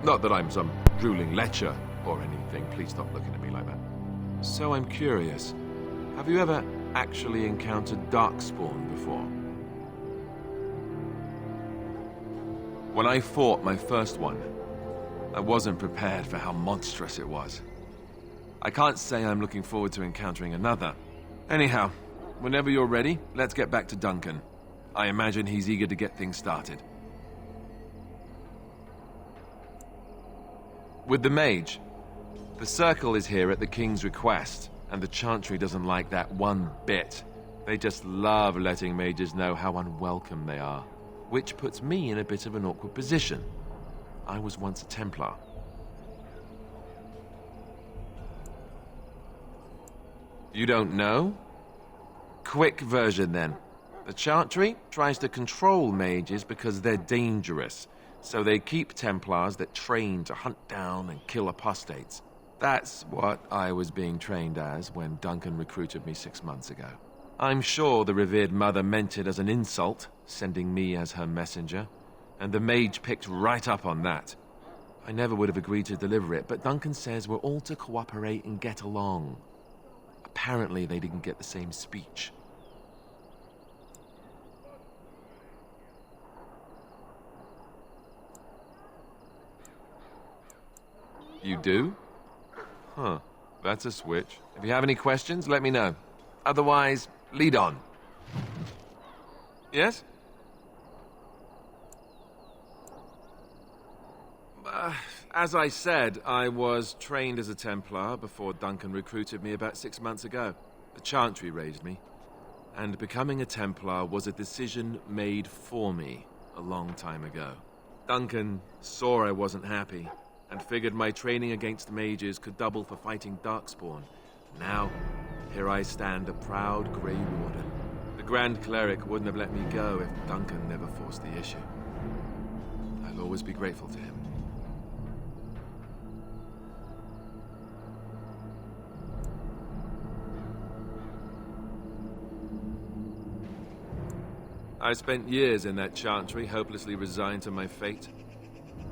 Speaker 22: Not that I'm some drooling lecher or anything. Please stop looking at me like that.
Speaker 21: So I'm curious. Have you ever actually encountered Darkspawn before? When I fought my first one, I wasn't prepared for how monstrous it was. I can't say I'm looking forward to encountering another. Anyhow, whenever you're ready, let's get back to Duncan. I imagine he's eager to get things started. With the mage, the Circle is here at the King's request, and the Chantry doesn't like that one bit. They just love letting mages know how unwelcome they are, which puts me in a bit of an awkward position. I was once a Templar. You don't know? Quick version then. The Chantry tries to control mages because they're dangerous, so they keep Templars that train to hunt down and kill apostates. That's what I was being trained as when Duncan recruited me 6 months ago. I'm sure the revered mother meant it as an insult, sending me as her messenger, and the mage picked right up on that. I never would have agreed to deliver it, but Duncan says we're all to cooperate and get along. Apparently they didn't get the same speech. You do? Huh, that's a switch. If you have any questions, let me know. Otherwise, lead on. Yes? As I said, I was trained as a Templar before Duncan recruited me about 6 months ago. The Chantry raised me. And becoming a Templar was a decision made for me a long time ago. Duncan saw I wasn't happy, and figured my training against mages could double for fighting Darkspawn. Now, here I stand, a proud Grey Warden. The Grand Cleric wouldn't have let me go if Duncan never forced the issue. I'll always be grateful to him. I spent years in that chantry, hopelessly resigned to my fate.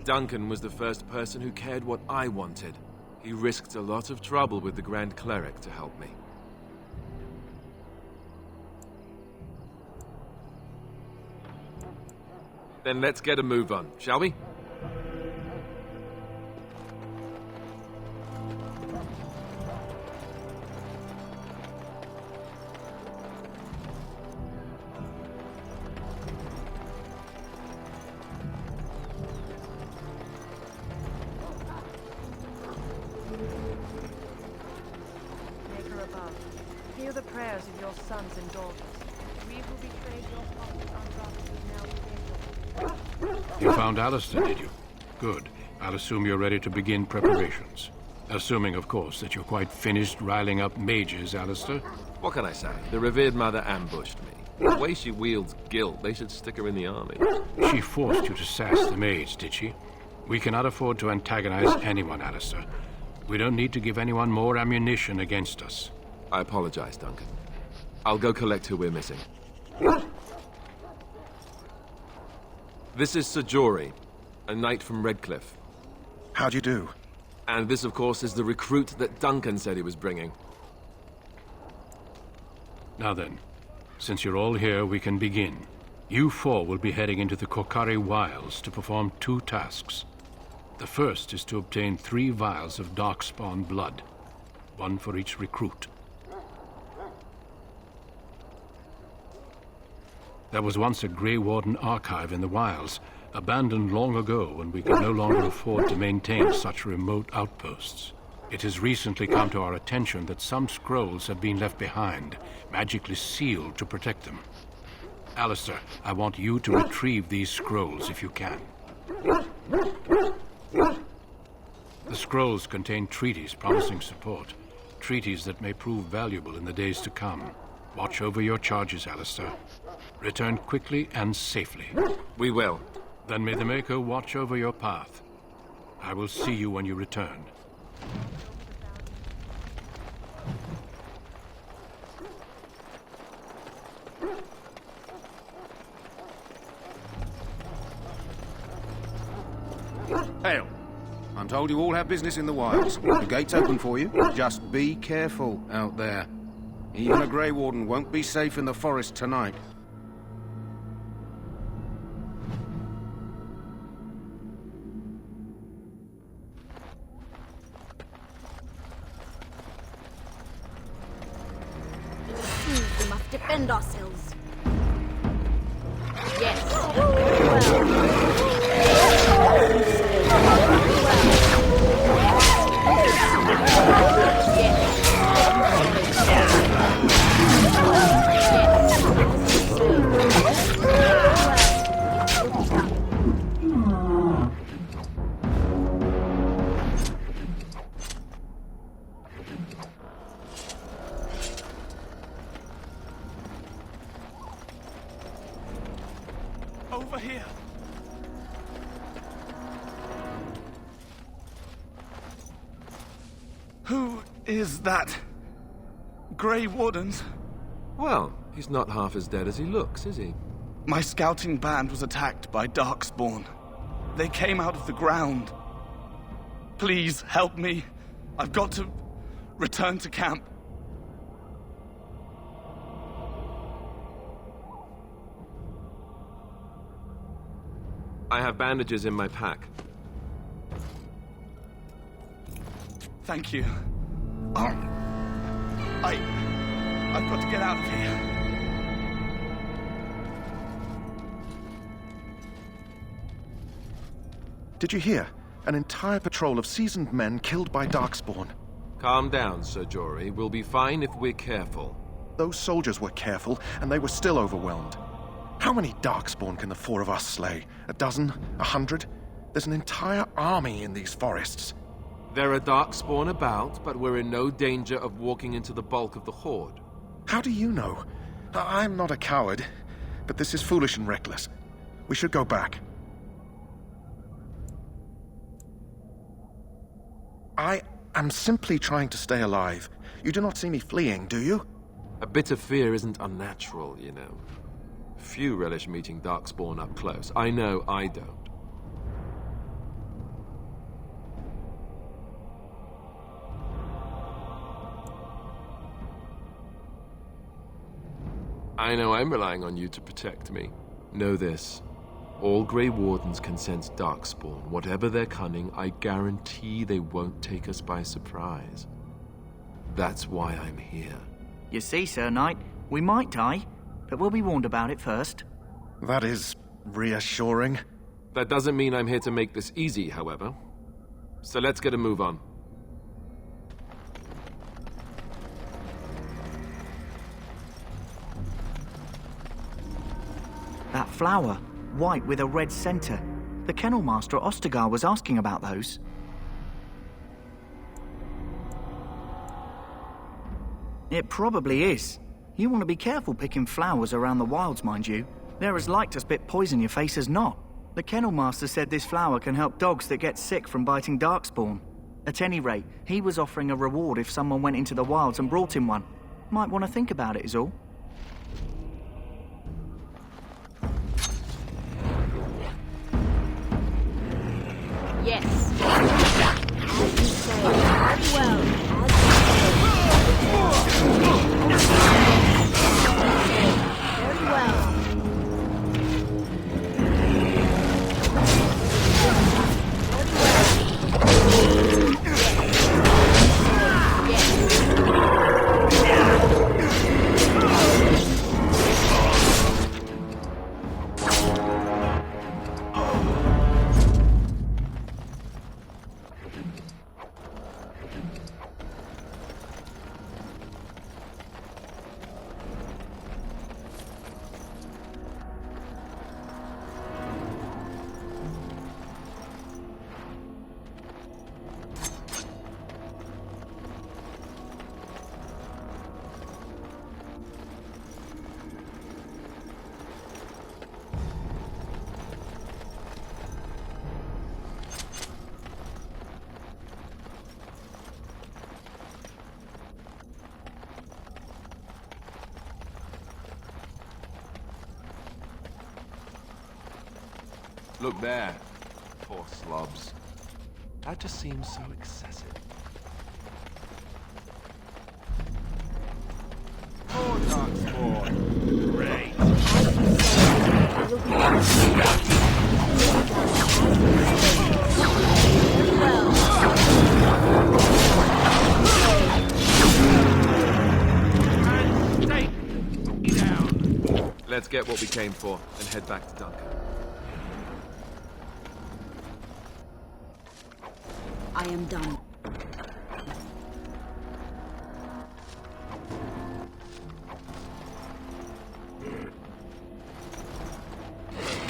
Speaker 21: Duncan was the first person who cared what I wanted. He risked a lot of trouble with the Grand Cleric to help me. Then let's get a move on, shall we?
Speaker 19: Maker above, hear the prayers of your sons and daughters. We who betrayed your fathers are now within.
Speaker 2: You found Alistair, did you? Good. I'll assume you're ready to begin preparations. Assuming, of course, that you're quite finished riling up mages, Alistair.
Speaker 21: What can I say? The revered mother ambushed me. The way she wields guilt, they should stick her in the army.
Speaker 2: She forced you to sass the mage, did she? We cannot afford to antagonize anyone, Alistair. We don't need to give anyone more ammunition against us.
Speaker 21: I apologize, Duncan. I'll go collect who we're missing. This is Sir Jory, a knight from Redcliffe.
Speaker 12: How do you do?
Speaker 21: And this, of course, is the recruit that Duncan said he was bringing.
Speaker 2: Now then, since you're all here, we can begin. You four will be heading into the Kokari Wilds to perform 2 tasks. The first is to obtain 3 vials of Darkspawn blood, 1 for each recruit. There was once a Grey Warden archive in the wilds, abandoned long ago when we could no longer afford to maintain such remote outposts. It has recently come to our attention that some scrolls have been left behind, magically sealed to protect them. Alistair, I want you to retrieve these scrolls if you can. The scrolls contain treaties promising support, treaties that may prove valuable in the days to come. Watch over your charges, Alistair. Return quickly and safely.
Speaker 21: We will.
Speaker 2: Then may the Maker watch over your path. I will see you when you return.
Speaker 4: Hail. I'm told you all have business in the wilds. The gate's open for you. Just be careful out there. Even a Grey Warden won't be safe in the forest tonight.
Speaker 3: We must defend ourselves.
Speaker 10: Over here. Who is that? Grey Wardens?
Speaker 21: Well, he's not half as dead as he looks, is he?
Speaker 10: My scouting band was attacked by Darkspawn. They came out of the ground. Please help me. I've got to return to camp.
Speaker 21: I have bandages in my pack.
Speaker 10: Thank you. I've got to get out of here.
Speaker 12: Did you hear? An entire patrol of seasoned men killed by Darkspawn.
Speaker 21: Calm down, Sir Jory. We'll be fine if we're careful.
Speaker 12: Those soldiers were careful, and they were still overwhelmed. How many Darkspawn can the 4 of us slay? 12? 100? There's an entire army in these forests.
Speaker 21: There are Darkspawn about, but we're in no danger of walking into the bulk of the Horde.
Speaker 12: How do you know? I'm not a coward, but this is foolish and reckless. We should go back. I am simply trying to stay alive. You do not see me fleeing, do you?
Speaker 21: A bit of fear isn't unnatural, you know.
Speaker 22: Few relish meeting Darkspawn up close. I know I don't. I know I'm relying on you to protect me. Know this. All Grey Wardens can sense Darkspawn. Whatever their cunning, I guarantee they won't take us by surprise. That's why I'm here.
Speaker 20: You see, Sir Knight, we might die, but we'll be warned about it first.
Speaker 12: That is reassuring.
Speaker 22: That doesn't mean I'm here to make this easy, however. So let's get a move on.
Speaker 20: That flower, white with a red centre. The Kennel Master at Ostagar was asking about those. It probably is. You want to be careful picking flowers around the wilds, mind you. They're as like to spit poison in your face as not. The Kennel Master said this flower can help dogs that get sick from biting Darkspawn. At any rate, he was offering a reward if someone went into the wilds and brought him one. Might want to think about it is all.
Speaker 3: Yes. As you say, very well. Very well.
Speaker 22: Look there. Poor slobs. That just seems so excessive.
Speaker 4: Poor Darkspawn. Great.
Speaker 22: Let's get what we came for and head back to Duncan.
Speaker 18: I am done.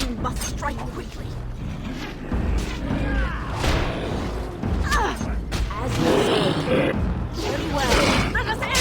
Speaker 18: We must strike quickly.
Speaker 3: As you say. Very well.
Speaker 18: Let us in!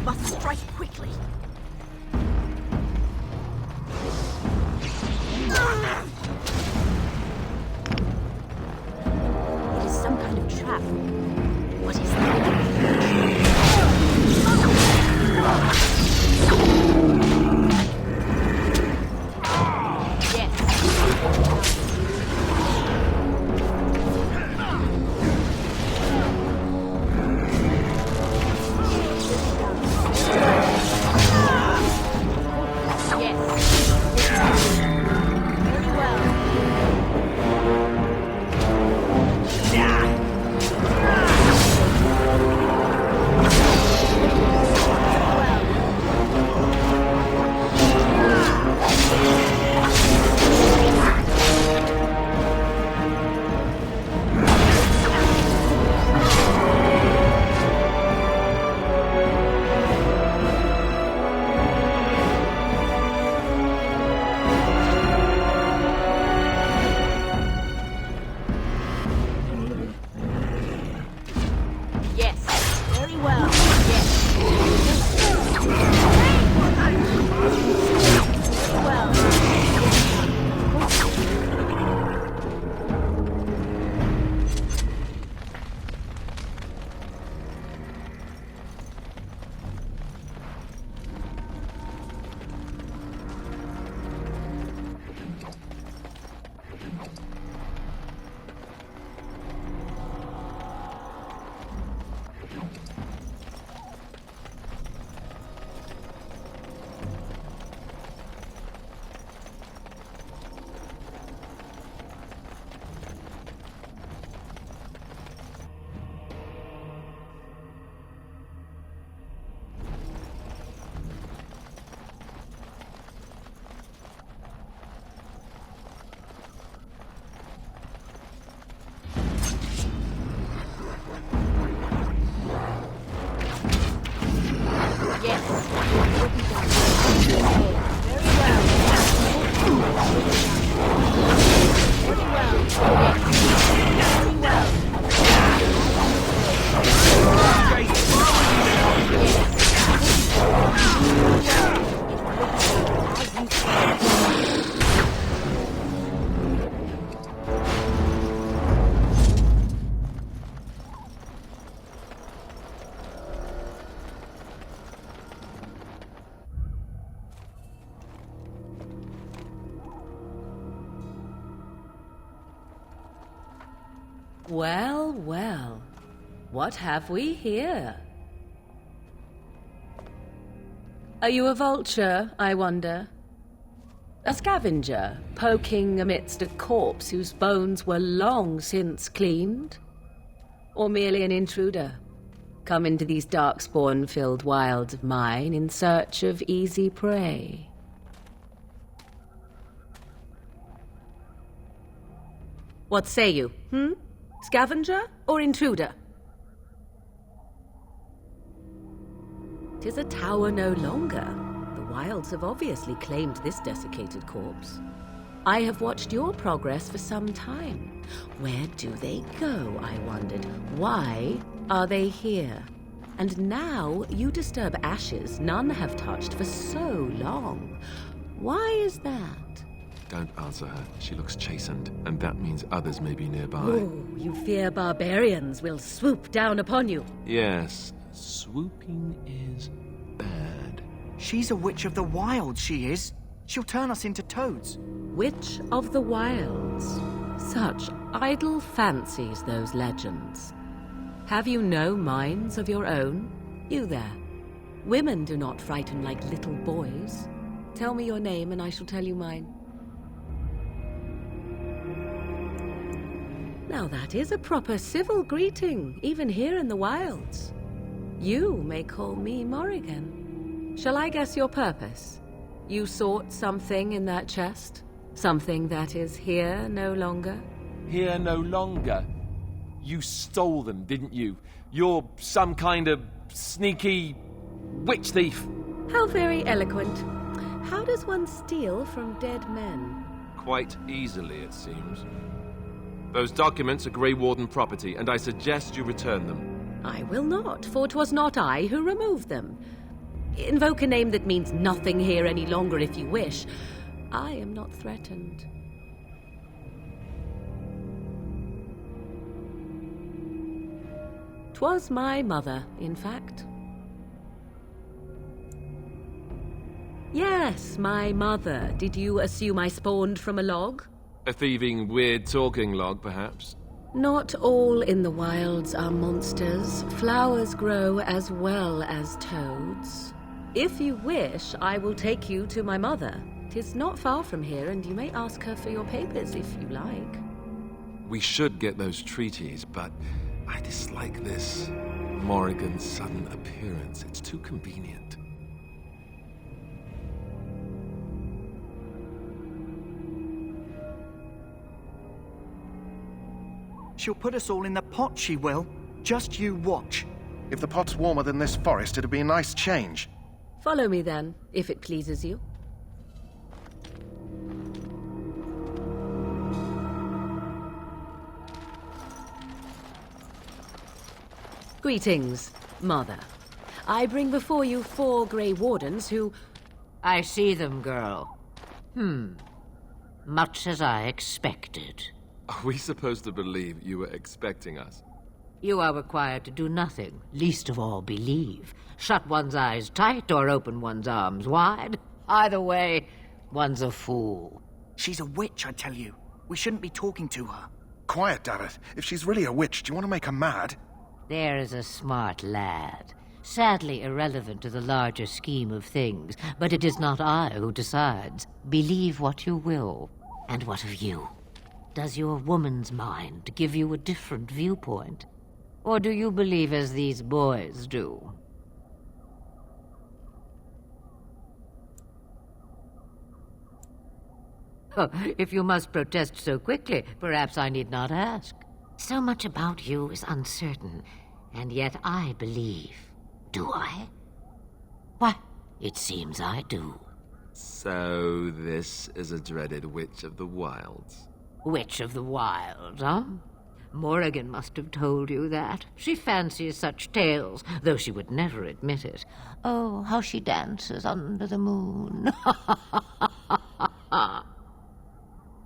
Speaker 18: Must strike quickly. It is some kind of trap. What is that? Well, well. What have we here? Are you a vulture, I wonder? A scavenger, poking amidst a corpse whose bones were long since cleaned? Or merely an intruder, come into these darkspawn-filled wilds of mine in search of easy prey? What say you, Scavenger or intruder? 'Tis a tower no longer. The wilds have obviously claimed this desiccated corpse. I have watched your progress for some time. Where do they go, I wondered? Why are they here? And now you disturb ashes none have touched for so long. Why is that?
Speaker 22: Don't answer her. She looks chastened, and that means others may be nearby.
Speaker 18: Oh, you fear barbarians will swoop down upon you.
Speaker 21: Yes, swooping is bad.
Speaker 20: She's a witch of the wild, she is. She'll turn us into toads.
Speaker 18: Witch of the wilds. Such idle fancies, those legends. Have you no minds of your own? You there. Women do not frighten like little boys. Tell me your name and I shall tell you mine. Now that is a proper civil greeting, even here in the wilds. You may call me Morrigan. Shall I guess your purpose? You sought something in that chest? Something that is here no longer?
Speaker 21: Here no longer? You stole them, didn't you? You're some kind of sneaky witch thief.
Speaker 18: How very eloquent. How does one steal from dead men?
Speaker 21: Quite easily, it seems. Those documents are Grey Warden property, and I suggest you return them.
Speaker 18: I will not, for 'twas not I who removed them. Invoke a name that means nothing here any longer if you wish. I am not threatened. 'Twas my mother, in fact. Yes, my mother. Did you assume I spawned from a log?
Speaker 22: A thieving, weird-talking log, perhaps?
Speaker 18: Not all in the wilds are monsters. Flowers grow as well as toads. If you wish, I will take you to my mother. 'Tis not far from here, and you may ask her for your papers if you like.
Speaker 22: We should get those treaties, but I dislike this Morrigan's sudden appearance. It's too convenient.
Speaker 20: She'll put us all in the pot, she will. Just you watch.
Speaker 12: If the pot's warmer than this forest, it'd be a nice change.
Speaker 18: Follow me then, if it pleases you. Greetings, Mother. I bring before you 4 Grey Wardens who...
Speaker 5: I see them, girl. Much as I expected.
Speaker 22: Are we supposed to believe you were expecting us?
Speaker 5: You are required to do nothing, least of all believe. Shut one's eyes tight or open one's arms wide. Either way, one's a fool.
Speaker 20: She's a witch, I tell you. We shouldn't be talking to her.
Speaker 12: Quiet, Davith. If she's really a witch, do you want to make her mad?
Speaker 5: There is a smart lad. Sadly irrelevant to the larger scheme of things, but it is not I who decides. Believe what you will. And what of you? Does your woman's mind give you a different viewpoint? Or do you believe as these boys do? Oh, if you must protest so quickly, perhaps I need not ask. So much about you is uncertain, and yet I believe. Do I? Why, it seems I do.
Speaker 22: So this is a dreaded Witch of the Wilds.
Speaker 5: Witch of the Wilds, huh? Morrigan must have told you that. She fancies such tales, though she would never admit it. Oh, how she dances under the moon.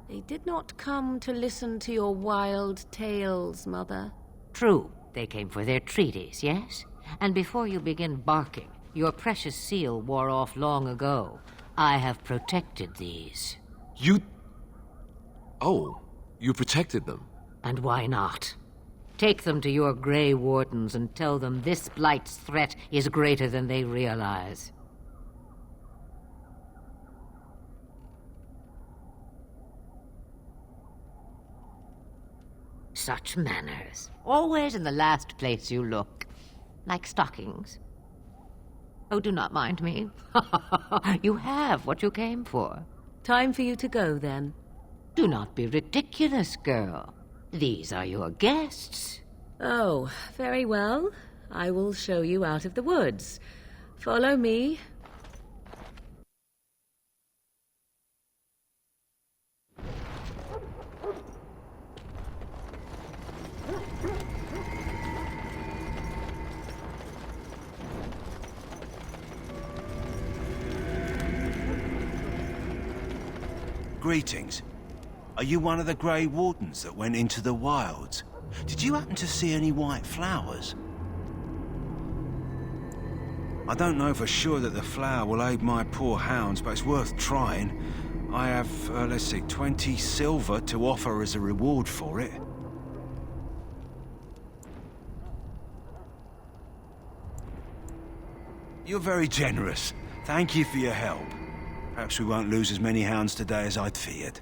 Speaker 18: They did not come to listen to your wild tales, Mother.
Speaker 5: True, they came for their treaties, yes? And before you begin barking, your precious seal wore off long ago. I have protected these.
Speaker 22: You... Oh, you protected them?
Speaker 5: And why not? Take them to your Grey Wardens and tell them this Blight's threat is greater than they realize. Such manners. Always in the last place you look. Like stockings. Oh, do not mind me. You have what you came for.
Speaker 18: Time for you to go, then.
Speaker 5: Do not be ridiculous, girl. These are your guests.
Speaker 18: Oh, very well. I will show you out of the woods. Follow me.
Speaker 7: Greetings. Are you one of the Grey Wardens that went into the wilds? Did you happen to see any white flowers? I don't know for sure that the flower will aid my poor hounds, but it's worth trying. I have, let's see, 20 silver to offer as a reward for it. You're very generous. Thank you for your help. Perhaps we won't lose as many hounds today as I'd feared.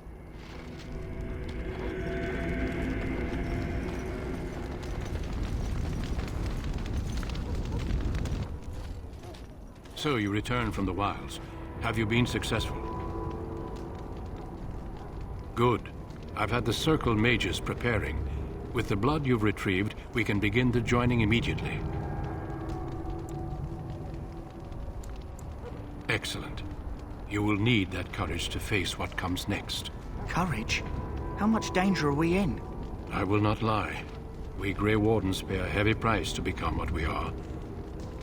Speaker 2: So you returned from the wilds. Have you been successful? Good. I've had the Circle mages preparing. With the blood you've retrieved, we can begin the joining immediately. Excellent. You will need that courage to face what comes next.
Speaker 20: Courage? How much danger are we in?
Speaker 2: I will not lie. We Grey Wardens pay a heavy price to become what we are.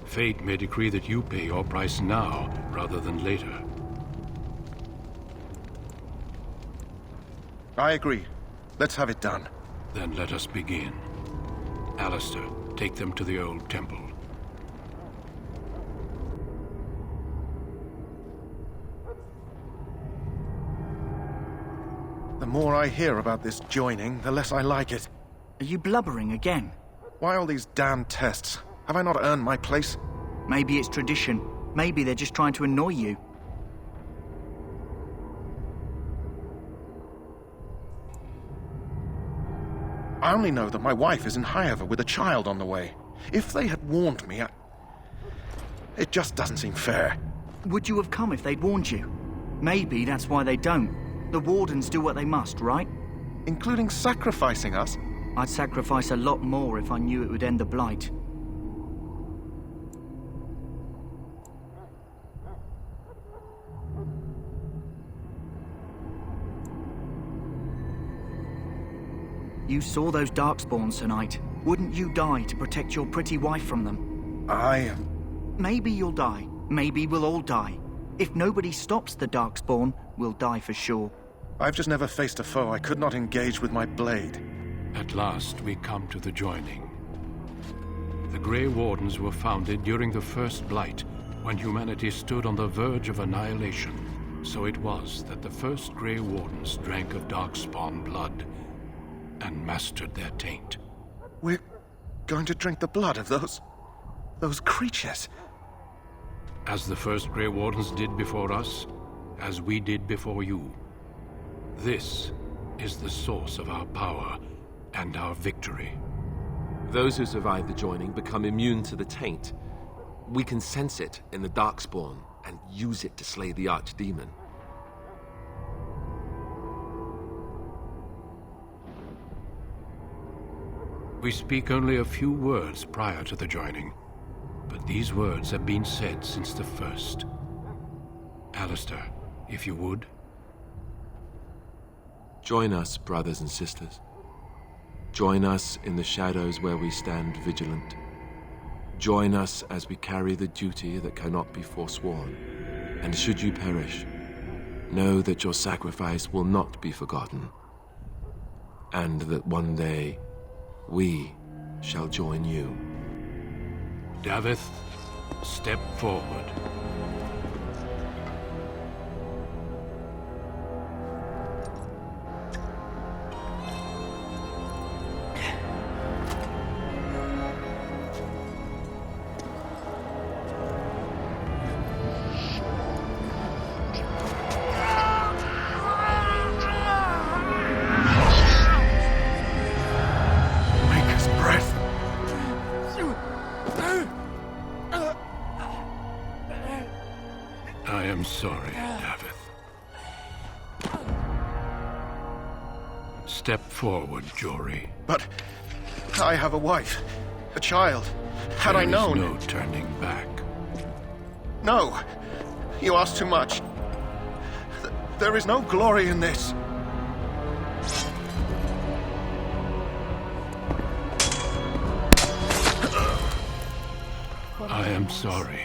Speaker 2: Fate may decree that you pay your price now, rather than later.
Speaker 12: I agree. Let's have it done.
Speaker 2: Then let us begin. Alistair, take them to the old temple.
Speaker 12: The more I hear about this joining, the less I like it.
Speaker 20: Are you blubbering again?
Speaker 12: Why all these damn tests? Have I not earned my place?
Speaker 20: Maybe it's tradition. Maybe they're just trying to annoy you.
Speaker 12: I only know that my wife is in Highever with a child on the way. If they had warned me, it just doesn't seem fair.
Speaker 20: Would you have come if they'd warned you? Maybe that's why they don't. The Wardens do what they must, right?
Speaker 12: Including sacrificing us?
Speaker 20: I'd sacrifice a lot more if I knew it would end the Blight. You saw those Darkspawns tonight. Wouldn't you die to protect your pretty wife from them? Maybe you'll die. Maybe we'll all die. If nobody stops the Darkspawn, we'll die for sure.
Speaker 12: I've just never faced a foe I could not engage with my blade.
Speaker 2: At last, we come to the joining. The Grey Wardens were founded during the First Blight, when humanity stood on the verge of annihilation. So it was that the first Grey Wardens drank of Darkspawn blood and mastered their taint.
Speaker 12: We're going to drink the blood of those creatures.
Speaker 2: As the first Grey Wardens did before us, as we did before you. This is the source of our power and our victory.
Speaker 22: Those who survive the joining become immune to the taint. We can sense it in the Darkspawn and use it to slay the Archdemon.
Speaker 2: We speak only a few words prior to the joining, but these words have been said since the first. Alistair, if you would.
Speaker 22: Join us, brothers and sisters. Join us in the shadows where we stand vigilant. Join us as we carry the duty that cannot be forsworn. And should you perish, know that your sacrifice will not be forgotten, and that one day we shall join you.
Speaker 2: Davith, step forward. I am sorry, Davith. Step forward, Jory.
Speaker 12: But I have a wife, a child. Had I known...
Speaker 2: There is no turning back.
Speaker 12: No! You ask too much. There is no glory in this.
Speaker 2: I am sorry.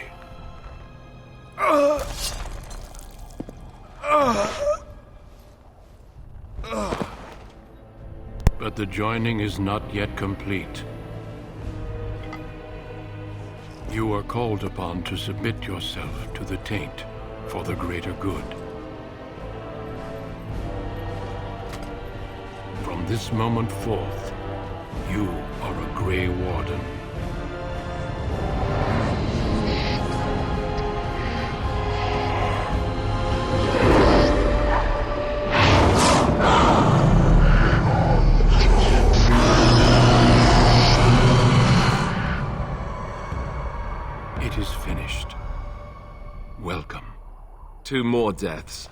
Speaker 2: But the joining is not yet complete. You are called upon to submit yourself to the taint for the greater good. From this moment forth, you are a Grey Warden. It is finished. Welcome.
Speaker 22: 2 more deaths.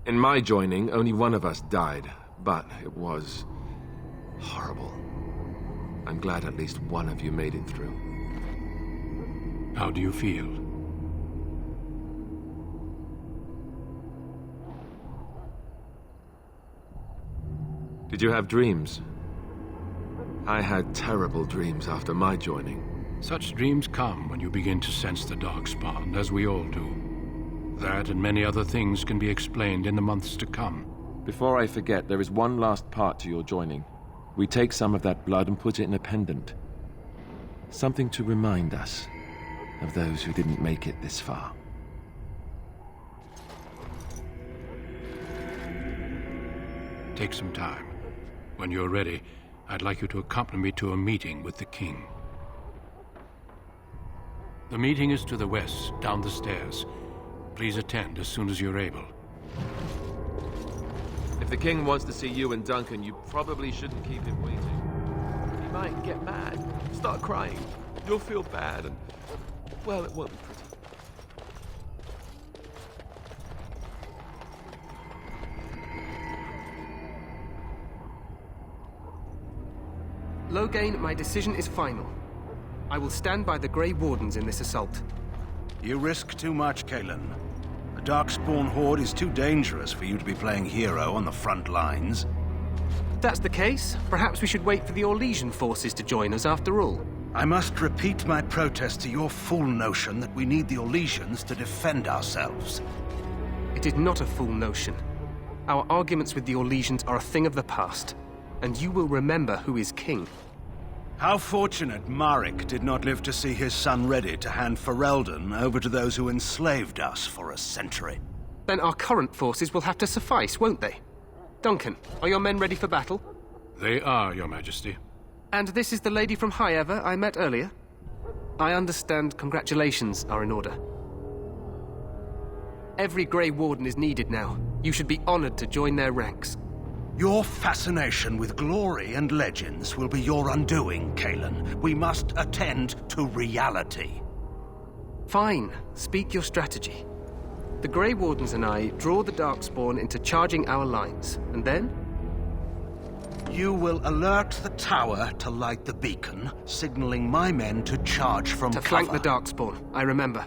Speaker 22: In my joining, only one of us died, but it was horrible. I'm glad at least one of you made it through.
Speaker 2: How do you feel?
Speaker 22: Did you have dreams? I had terrible dreams after my joining.
Speaker 2: Such dreams come when you begin to sense the darkspawn, as we all do. That and many other things can be explained in the months to come.
Speaker 21: Before I forget, there is one last part to your joining. We take some of that blood and put it in a pendant. Something to remind us of those who didn't make it this far.
Speaker 2: Take some time. When you're ready, I'd like you to accompany me to a meeting with the king. The meeting is to the west, down the stairs. Please attend as soon as you're able.
Speaker 21: If the king wants to see you and Duncan, you probably shouldn't keep him waiting. He might get mad, start crying. You'll feel bad, and, well, it won't be pretty.
Speaker 16: Loghain, my decision is final. I will stand by the Grey Wardens in this assault.
Speaker 7: You risk too much, Kalen. The Darkspawn Horde is too dangerous for you to be playing hero on the front lines.
Speaker 16: If that's the case, perhaps we should wait for the Orlesian forces to join us after all.
Speaker 7: I must repeat my protest to your fool notion that we need the Orlesians to defend ourselves.
Speaker 16: It is not a fool notion. Our arguments with the Orlesians are a thing of the past, and you will remember who is king.
Speaker 7: How fortunate Marek did not live to see his son ready to hand Ferelden over to those who enslaved us for a century.
Speaker 16: Then our current forces will have to suffice, won't they? Duncan, are your men ready for battle?
Speaker 2: They are, Your Majesty.
Speaker 16: And this is the lady from High Ever I met earlier? I understand congratulations are in order. Every Grey Warden is needed now. You should be honored to join their ranks.
Speaker 7: Your fascination with glory and legends will be your undoing, Kalen. We must attend to reality.
Speaker 16: Fine. Speak your strategy. The Grey Wardens and I draw the Darkspawn into charging our lines, and then?
Speaker 7: You will alert the tower to light the beacon, signaling my men to charge from cover.
Speaker 16: To flank the Darkspawn, I remember.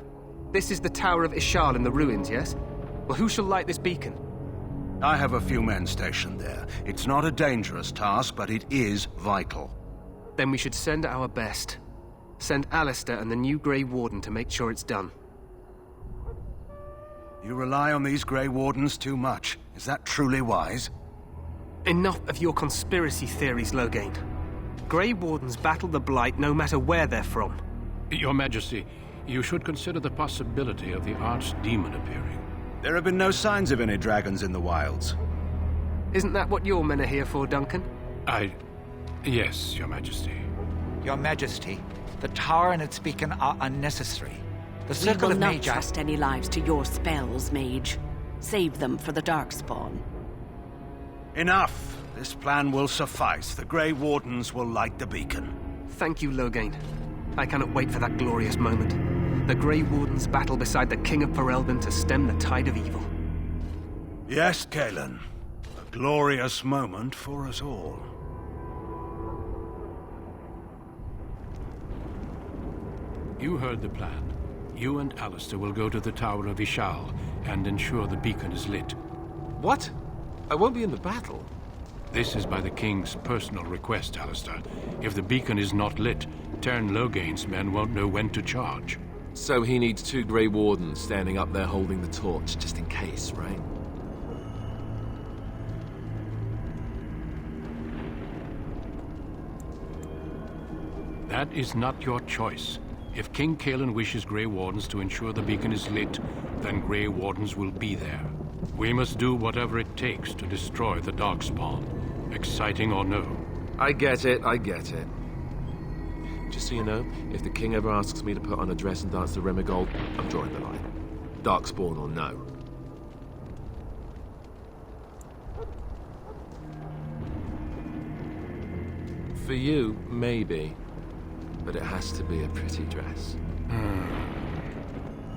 Speaker 16: This is the Tower of Ishal in the ruins, yes? Well, who shall light this beacon?
Speaker 7: I have a few men stationed there. It's not a dangerous task, but it is vital.
Speaker 16: Then we should send our best. Send Alistair and the new Grey Warden to make sure it's done.
Speaker 7: You rely on these Grey Wardens too much. Is that truly wise?
Speaker 16: Enough of your conspiracy theories, Loghain. Grey Wardens battle the Blight no matter where they're from.
Speaker 2: Your Majesty, you should consider the possibility of the Archdemon appearing.
Speaker 7: There have been no signs of any dragons in the wilds.
Speaker 16: Isn't that what your men are here for, Duncan?
Speaker 2: Yes, Your Majesty.
Speaker 9: Your Majesty, the tower and its beacon are unnecessary. The
Speaker 18: We
Speaker 9: circle
Speaker 18: will
Speaker 9: of
Speaker 18: not
Speaker 9: Magi...
Speaker 18: trust any lives to your spells, Mage. Save them for the Darkspawn.
Speaker 7: Enough! This plan will suffice. The Grey Wardens will light the beacon.
Speaker 16: Thank you, Loghain. I cannot wait for that glorious moment. The Grey Wardens battle beside the King of Ferelden to stem the tide of evil.
Speaker 7: Yes, Kalen. A glorious moment for us all.
Speaker 2: You heard the plan. You and Alistair will go to the Tower of Ishal and ensure the beacon is lit.
Speaker 21: What? I won't be in the battle.
Speaker 2: This is by the King's personal request, Alistair. If the beacon is not lit, Tern Loghain's men won't know when to charge.
Speaker 21: So he needs 2 Grey Wardens standing up there holding the torch, just in case, right?
Speaker 2: That is not your choice. If King Kalen wishes Grey Wardens to ensure the beacon is lit, then Grey Wardens will be there. We must do whatever it takes to destroy the Darkspawn, exciting or no.
Speaker 21: I get it, I get it. Just so you know, if the king ever asks me to put on a dress and dance to Remigold, I'm drawing the line. Darkspawn or no. For you, maybe. But it has to be a pretty dress.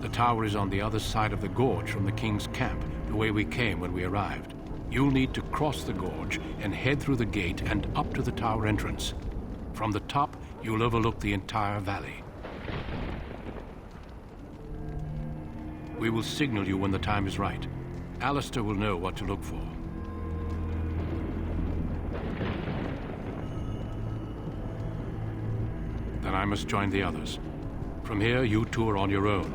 Speaker 2: The tower is on the other side of the gorge from the King's camp, the way we came when we arrived. You'll need to cross the gorge and head through the gate and up to the tower entrance. From the top, you'll overlook the entire valley. We will signal you when the time is right. Alistair will know what to look for. The then I must join the others. From here, you two are on your own.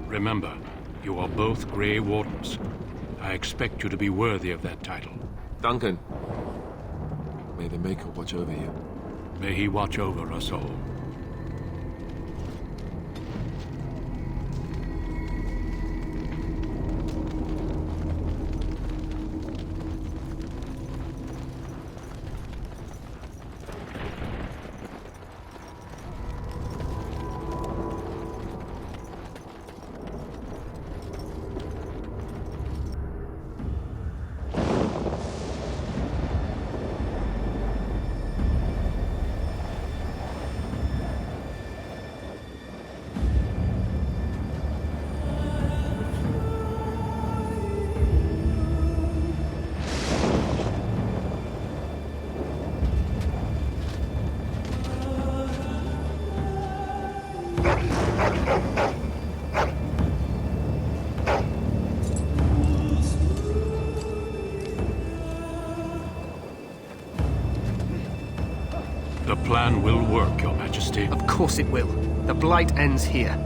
Speaker 2: Remember, you are both Grey Wardens. I expect you to be worthy of that title.
Speaker 22: Duncan, may the Maker watch over you.
Speaker 2: May he watch over us all. The plan will work, Your Majesty.
Speaker 16: Of course it will. The Blight ends here.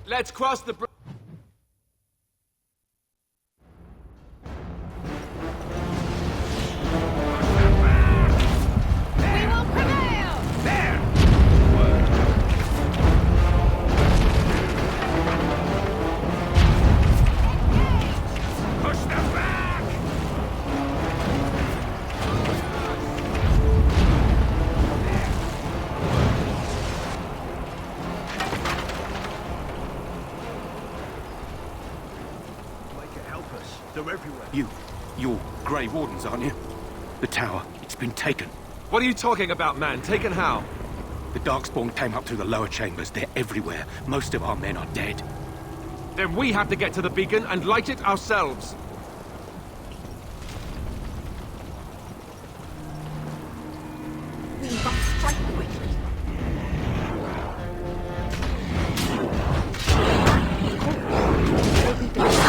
Speaker 22: Let's cross the bridge.
Speaker 3: We will prevail!
Speaker 22: There!
Speaker 3: Push them back!
Speaker 7: They're everywhere. You're Grey Wardens, aren't you? The tower, it's been taken.
Speaker 22: What are you talking about, man? Taken how?
Speaker 7: The Darkspawn came up through the lower chambers. They're everywhere. Most of our men are dead.
Speaker 22: Then we have to get to the beacon and light it ourselves.
Speaker 3: We must strike quickly. Well.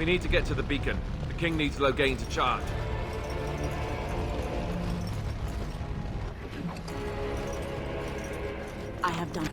Speaker 21: We need to get to the beacon. The king needs Loghain to charge.
Speaker 18: I have done it.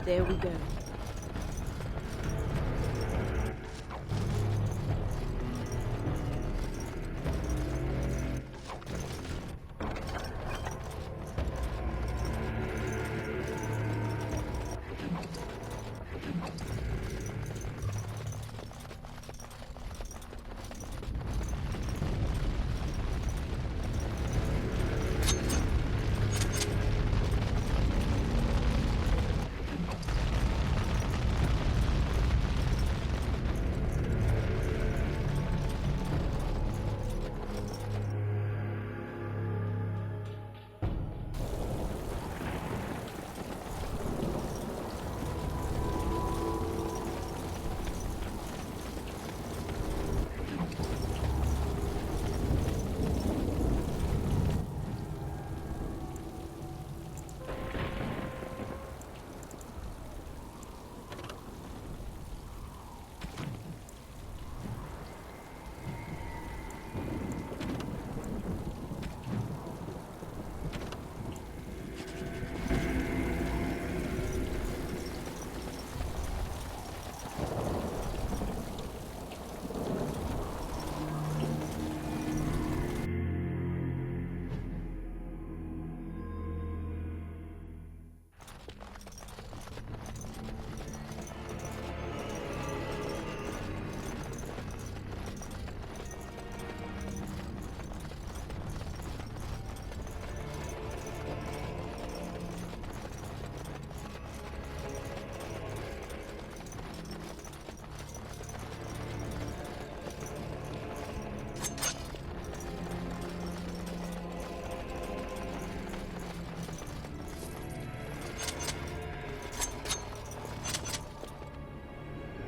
Speaker 18: There we go.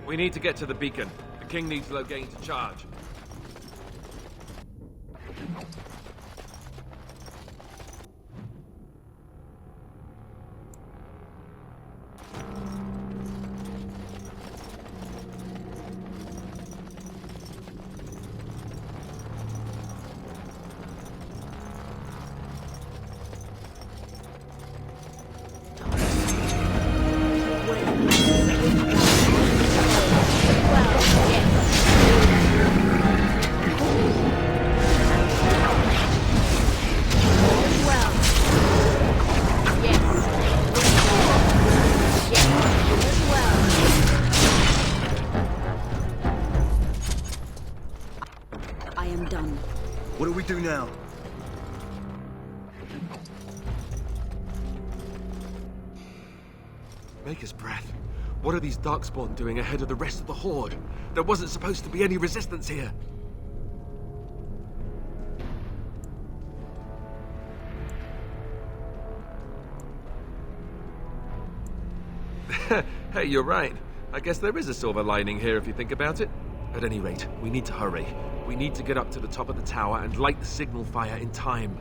Speaker 21: We need to get to the beacon. The king needs Loghain to charge.
Speaker 7: What do we do now?
Speaker 22: Maker's breath. What are these Darkspawn doing ahead of the rest of the Horde? There wasn't supposed to be any resistance here. Hey, you're right. I guess there is a silver lining here if you think about it. At any rate, we need to hurry. We need to get up to the top of the tower and light the signal fire in time.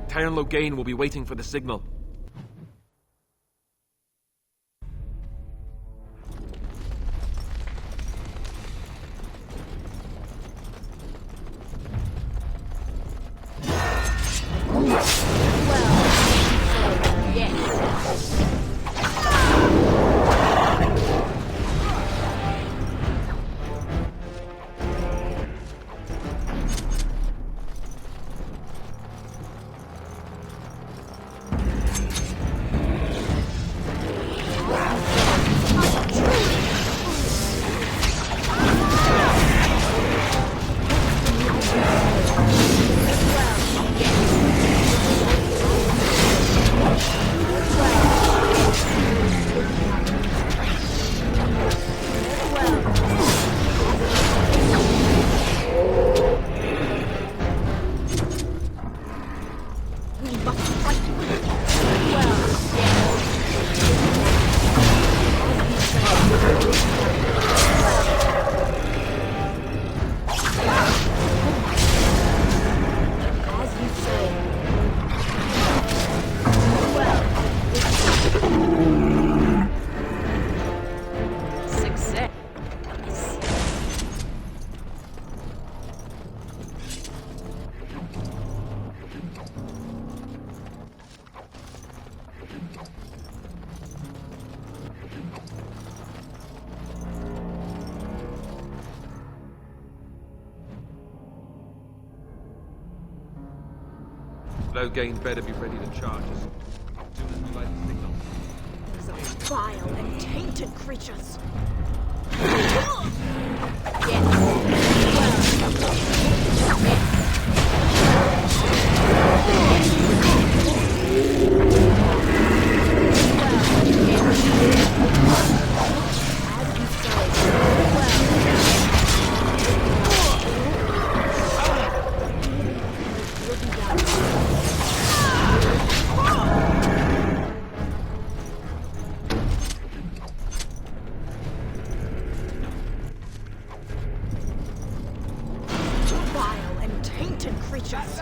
Speaker 22: Taron Loghain will be waiting for the signal.
Speaker 3: Yes.
Speaker 21: Logain better be ready to charge us. As soon as we light the signal.
Speaker 3: These are vile and tainted creatures. Vile and tainted creatures.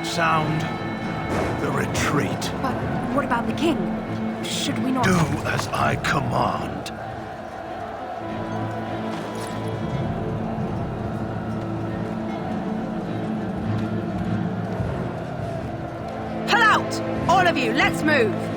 Speaker 7: Sound the retreat.
Speaker 3: But what about the king? Should we not...
Speaker 7: Do as I command.
Speaker 18: Pull out! All of you, let's move!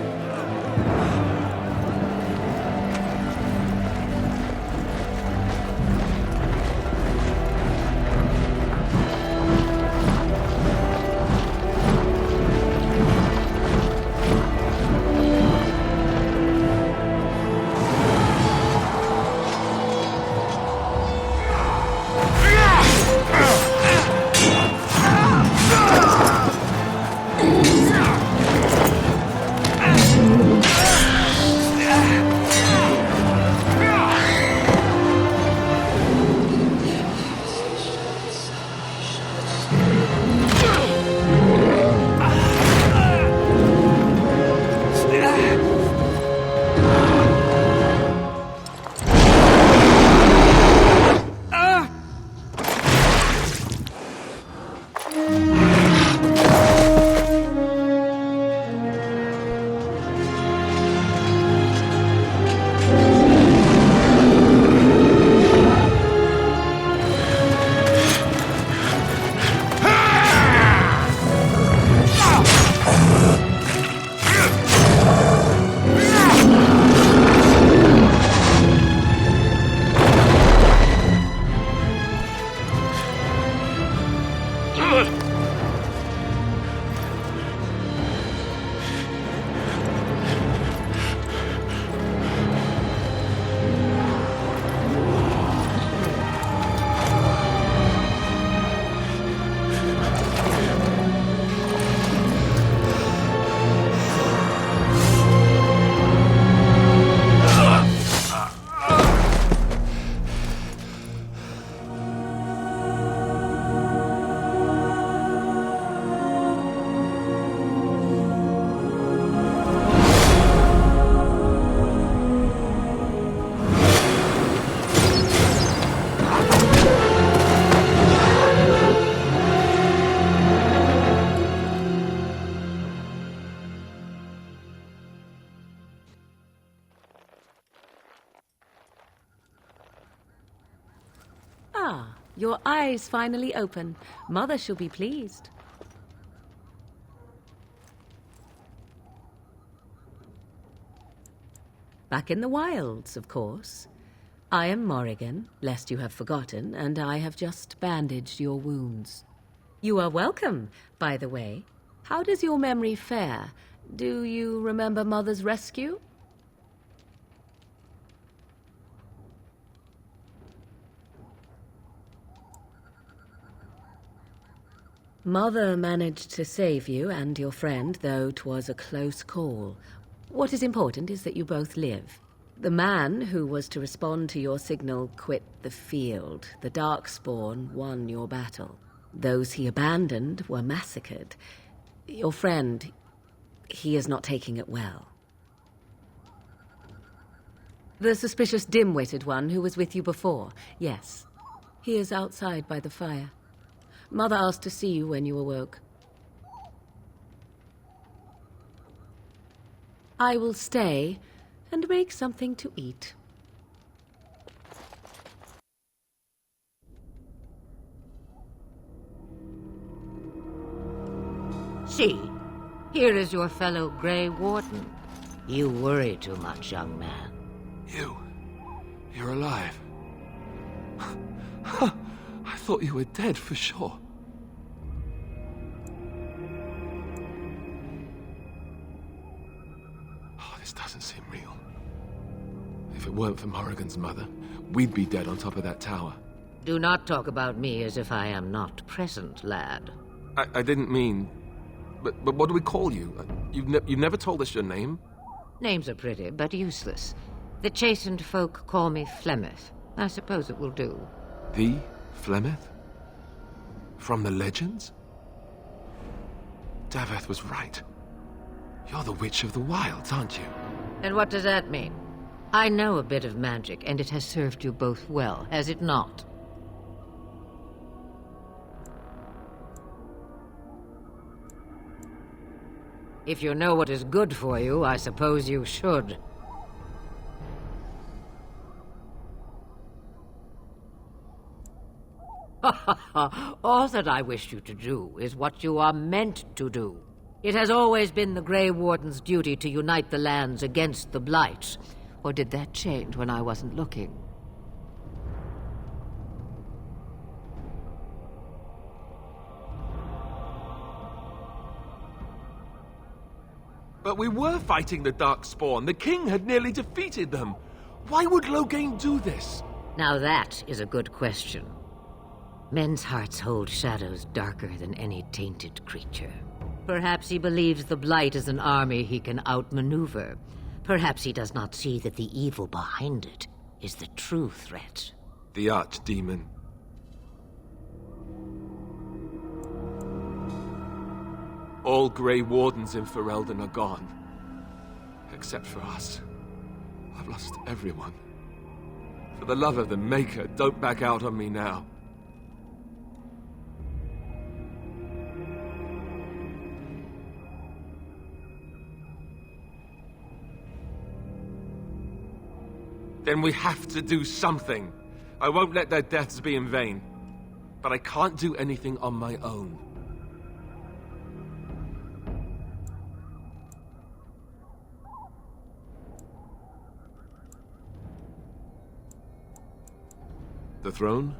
Speaker 18: Ah, your eyes finally open. Mother shall be pleased. Back in the wilds, of course. I am Morrigan, lest you have forgotten, and I have just bandaged your wounds. You are welcome, by the way. How does your memory fare? Do you remember Mother's rescue? Mother managed to save you and your friend, though 'twas a close call. What is important is that you both live. The man who was to respond to your signal quit the field. The Darkspawn won your battle. Those he abandoned were massacred. Your friend, he is not taking it well. The suspicious dim-witted one who was with you before, yes. He is outside by the fire. Mother asked to see you when you awoke. I will stay and make something to eat.
Speaker 5: See, here is your fellow Grey Warden. You worry too much, young man.
Speaker 22: You're alive. I thought you were dead for sure. Oh, this doesn't seem real. If it weren't for Morrigan's mother, we'd be dead on top of that tower.
Speaker 5: Do not talk about me as if I am not present, lad.
Speaker 22: I didn't mean... But what do we call you? You've never told us your name?
Speaker 5: Names are pretty, but useless. The chastened folk call me Flemeth. I suppose it will do.
Speaker 22: The Flemeth? From the legends? Daveth was right. You're the Witch of the Wilds, aren't you?
Speaker 5: And what does that mean? I know a bit of magic, and it has served you both well, has it not? If you know what is good for you, I suppose you should. All that I wish you to do is what you are meant to do. It has always been the Grey Warden's duty to unite the lands against the Blight. Or did that change when I wasn't looking?
Speaker 22: But we were fighting the Darkspawn. The king had nearly defeated them. Why would Loghain do this?
Speaker 5: Now that is a good question. Men's hearts hold shadows darker than any tainted creature. Perhaps he believes the Blight is an army he can outmaneuver. Perhaps he does not see that the evil behind it is the true threat.
Speaker 22: The Archdemon. All Grey Wardens in Ferelden are gone. Except for us. I've lost everyone. For the love of the Maker, don't back out on me now. Then we have to do something. I won't let their deaths be in vain. But I can't do anything on my own. The throne?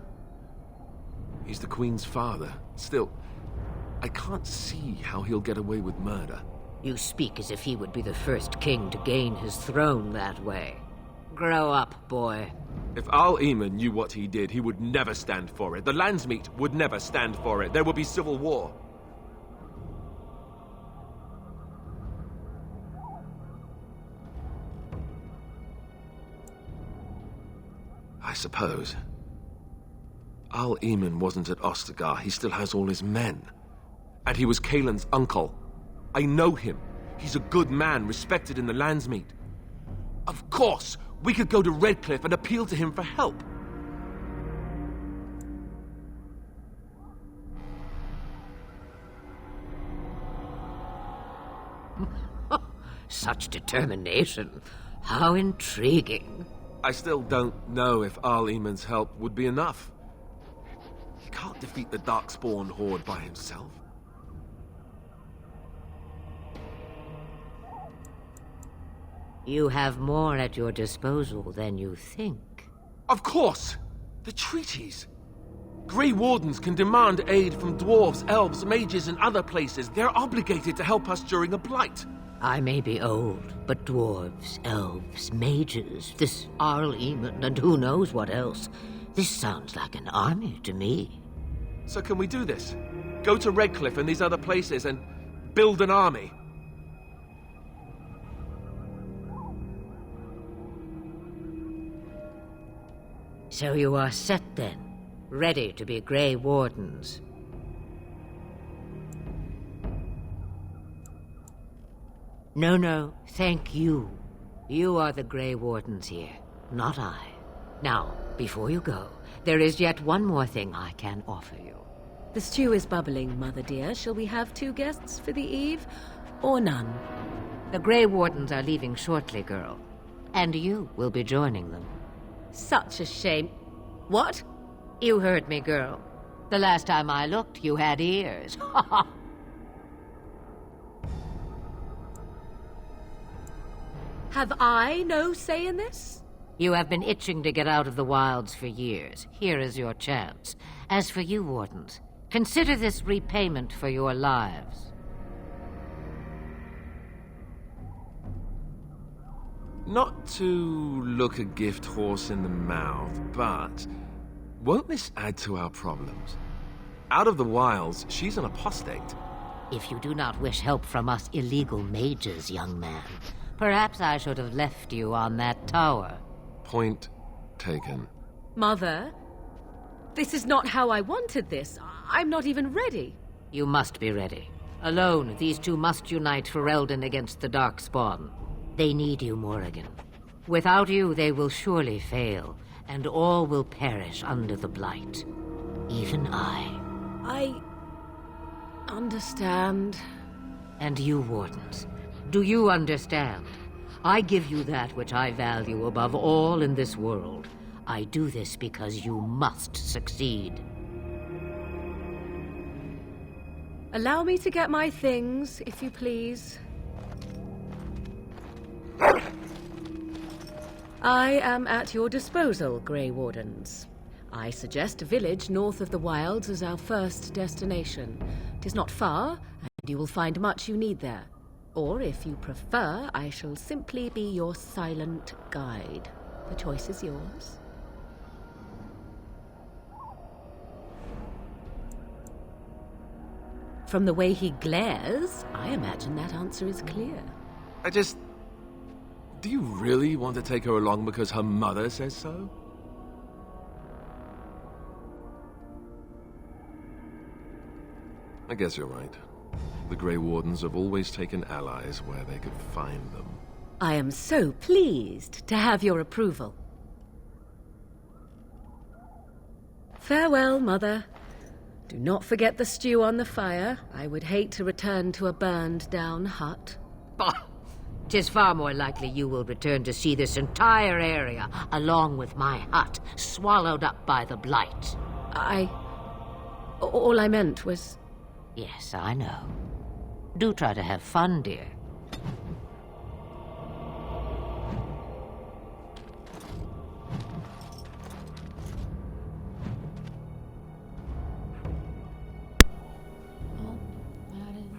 Speaker 22: He's the Queen's father. Still, I can't see how he'll get away with murder.
Speaker 5: You speak as if he would be the first king to gain his throne that way. Grow up, boy.
Speaker 22: If Al-Eamon knew what he did, he would never stand for it. The Landsmeet would never stand for it. There would be civil war. I suppose. Al-Eamon wasn't at Ostagar. He still has all his men. And he was Kaelin's uncle. I know him. He's a good man, respected in the Landsmeet. Of course, we could go to Redcliffe and appeal to him for help.
Speaker 5: Such determination. How intriguing.
Speaker 22: I still don't know if Al-Eamon's help would be enough. He can't defeat the Darkspawn horde by himself.
Speaker 5: You have more at your disposal than you think.
Speaker 22: Of course! The treaties! Grey Wardens can demand aid from dwarves, elves, mages, and other places. They're obligated to help us during a blight.
Speaker 5: I may be old, but dwarves, elves, mages, this Al-Eamon, and who knows what else. This sounds like an army to me.
Speaker 22: So can we do this? Go to Redcliffe and these other places and build an army?
Speaker 5: So you are set then, ready to be Grey Wardens. No, thank you. You are the Grey Wardens here, not I. Now, before you go, there is yet one more thing I can offer you.
Speaker 13: The stew is bubbling, Mother dear. Shall we have 2 guests for the eve, or none?
Speaker 5: The Grey Wardens are leaving shortly, girl. And you will be joining them.
Speaker 13: Such a shame. What?
Speaker 5: You heard me, girl. The last time I looked, you had ears.
Speaker 13: Have I no say in this?
Speaker 5: You have been itching to get out of the wilds for years. Here is your chance. As for you, Wardens, consider this repayment for your lives.
Speaker 22: Not to look a gift horse in the mouth, but won't this add to our problems? Out of the wilds, she's an apostate.
Speaker 5: If you do not wish help from us illegal mages, young man, perhaps I should have left you on that tower.
Speaker 22: Point taken.
Speaker 13: Mother, this is not how I wanted this. I'm not even ready.
Speaker 5: You must be ready. Alone, these two must unite for Eldon against the Darkspawn. They need you, Morrigan. Without you, they will surely fail, and all will perish under the Blight. Even I.
Speaker 13: I understand.
Speaker 5: And you, Wardens, do you understand? I give you that which I value above all in this world. I do this because you must succeed.
Speaker 13: Allow me to get my things, if you please. I am at your disposal, Grey Wardens. I suggest a village north of the wilds as our first destination. It is not far, and you will find much you need there. Or, if you prefer, I shall simply be your silent guide. The choice is yours. From the way he glares, I imagine that answer is clear.
Speaker 22: Do you really want to take her along because her mother says so? I guess you're right. The Grey Wardens have always taken allies where they could find them.
Speaker 13: I am so pleased to have your approval. Farewell, Mother. Do not forget the stew on the fire. I would hate to return to a burned-down hut.
Speaker 5: Bah! 'Tis far more likely you will return to see this entire area, along with my hut, swallowed up by the Blight.
Speaker 13: All I meant was...
Speaker 5: Yes, I know. Do try to have fun, dear.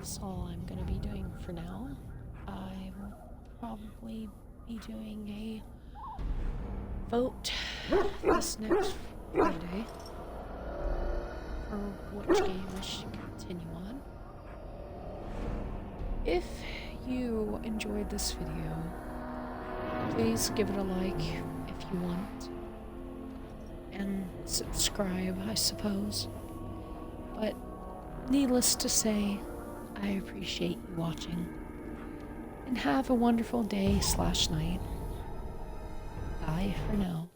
Speaker 1: that's all I'm gonna be doing for now. I will probably be doing a vote this next Friday for which game I should continue on. If you enjoyed this video, please give it a like if you want, and subscribe, I suppose. But needless to say, I appreciate you watching, and have a wonderful day/night. Bye for now.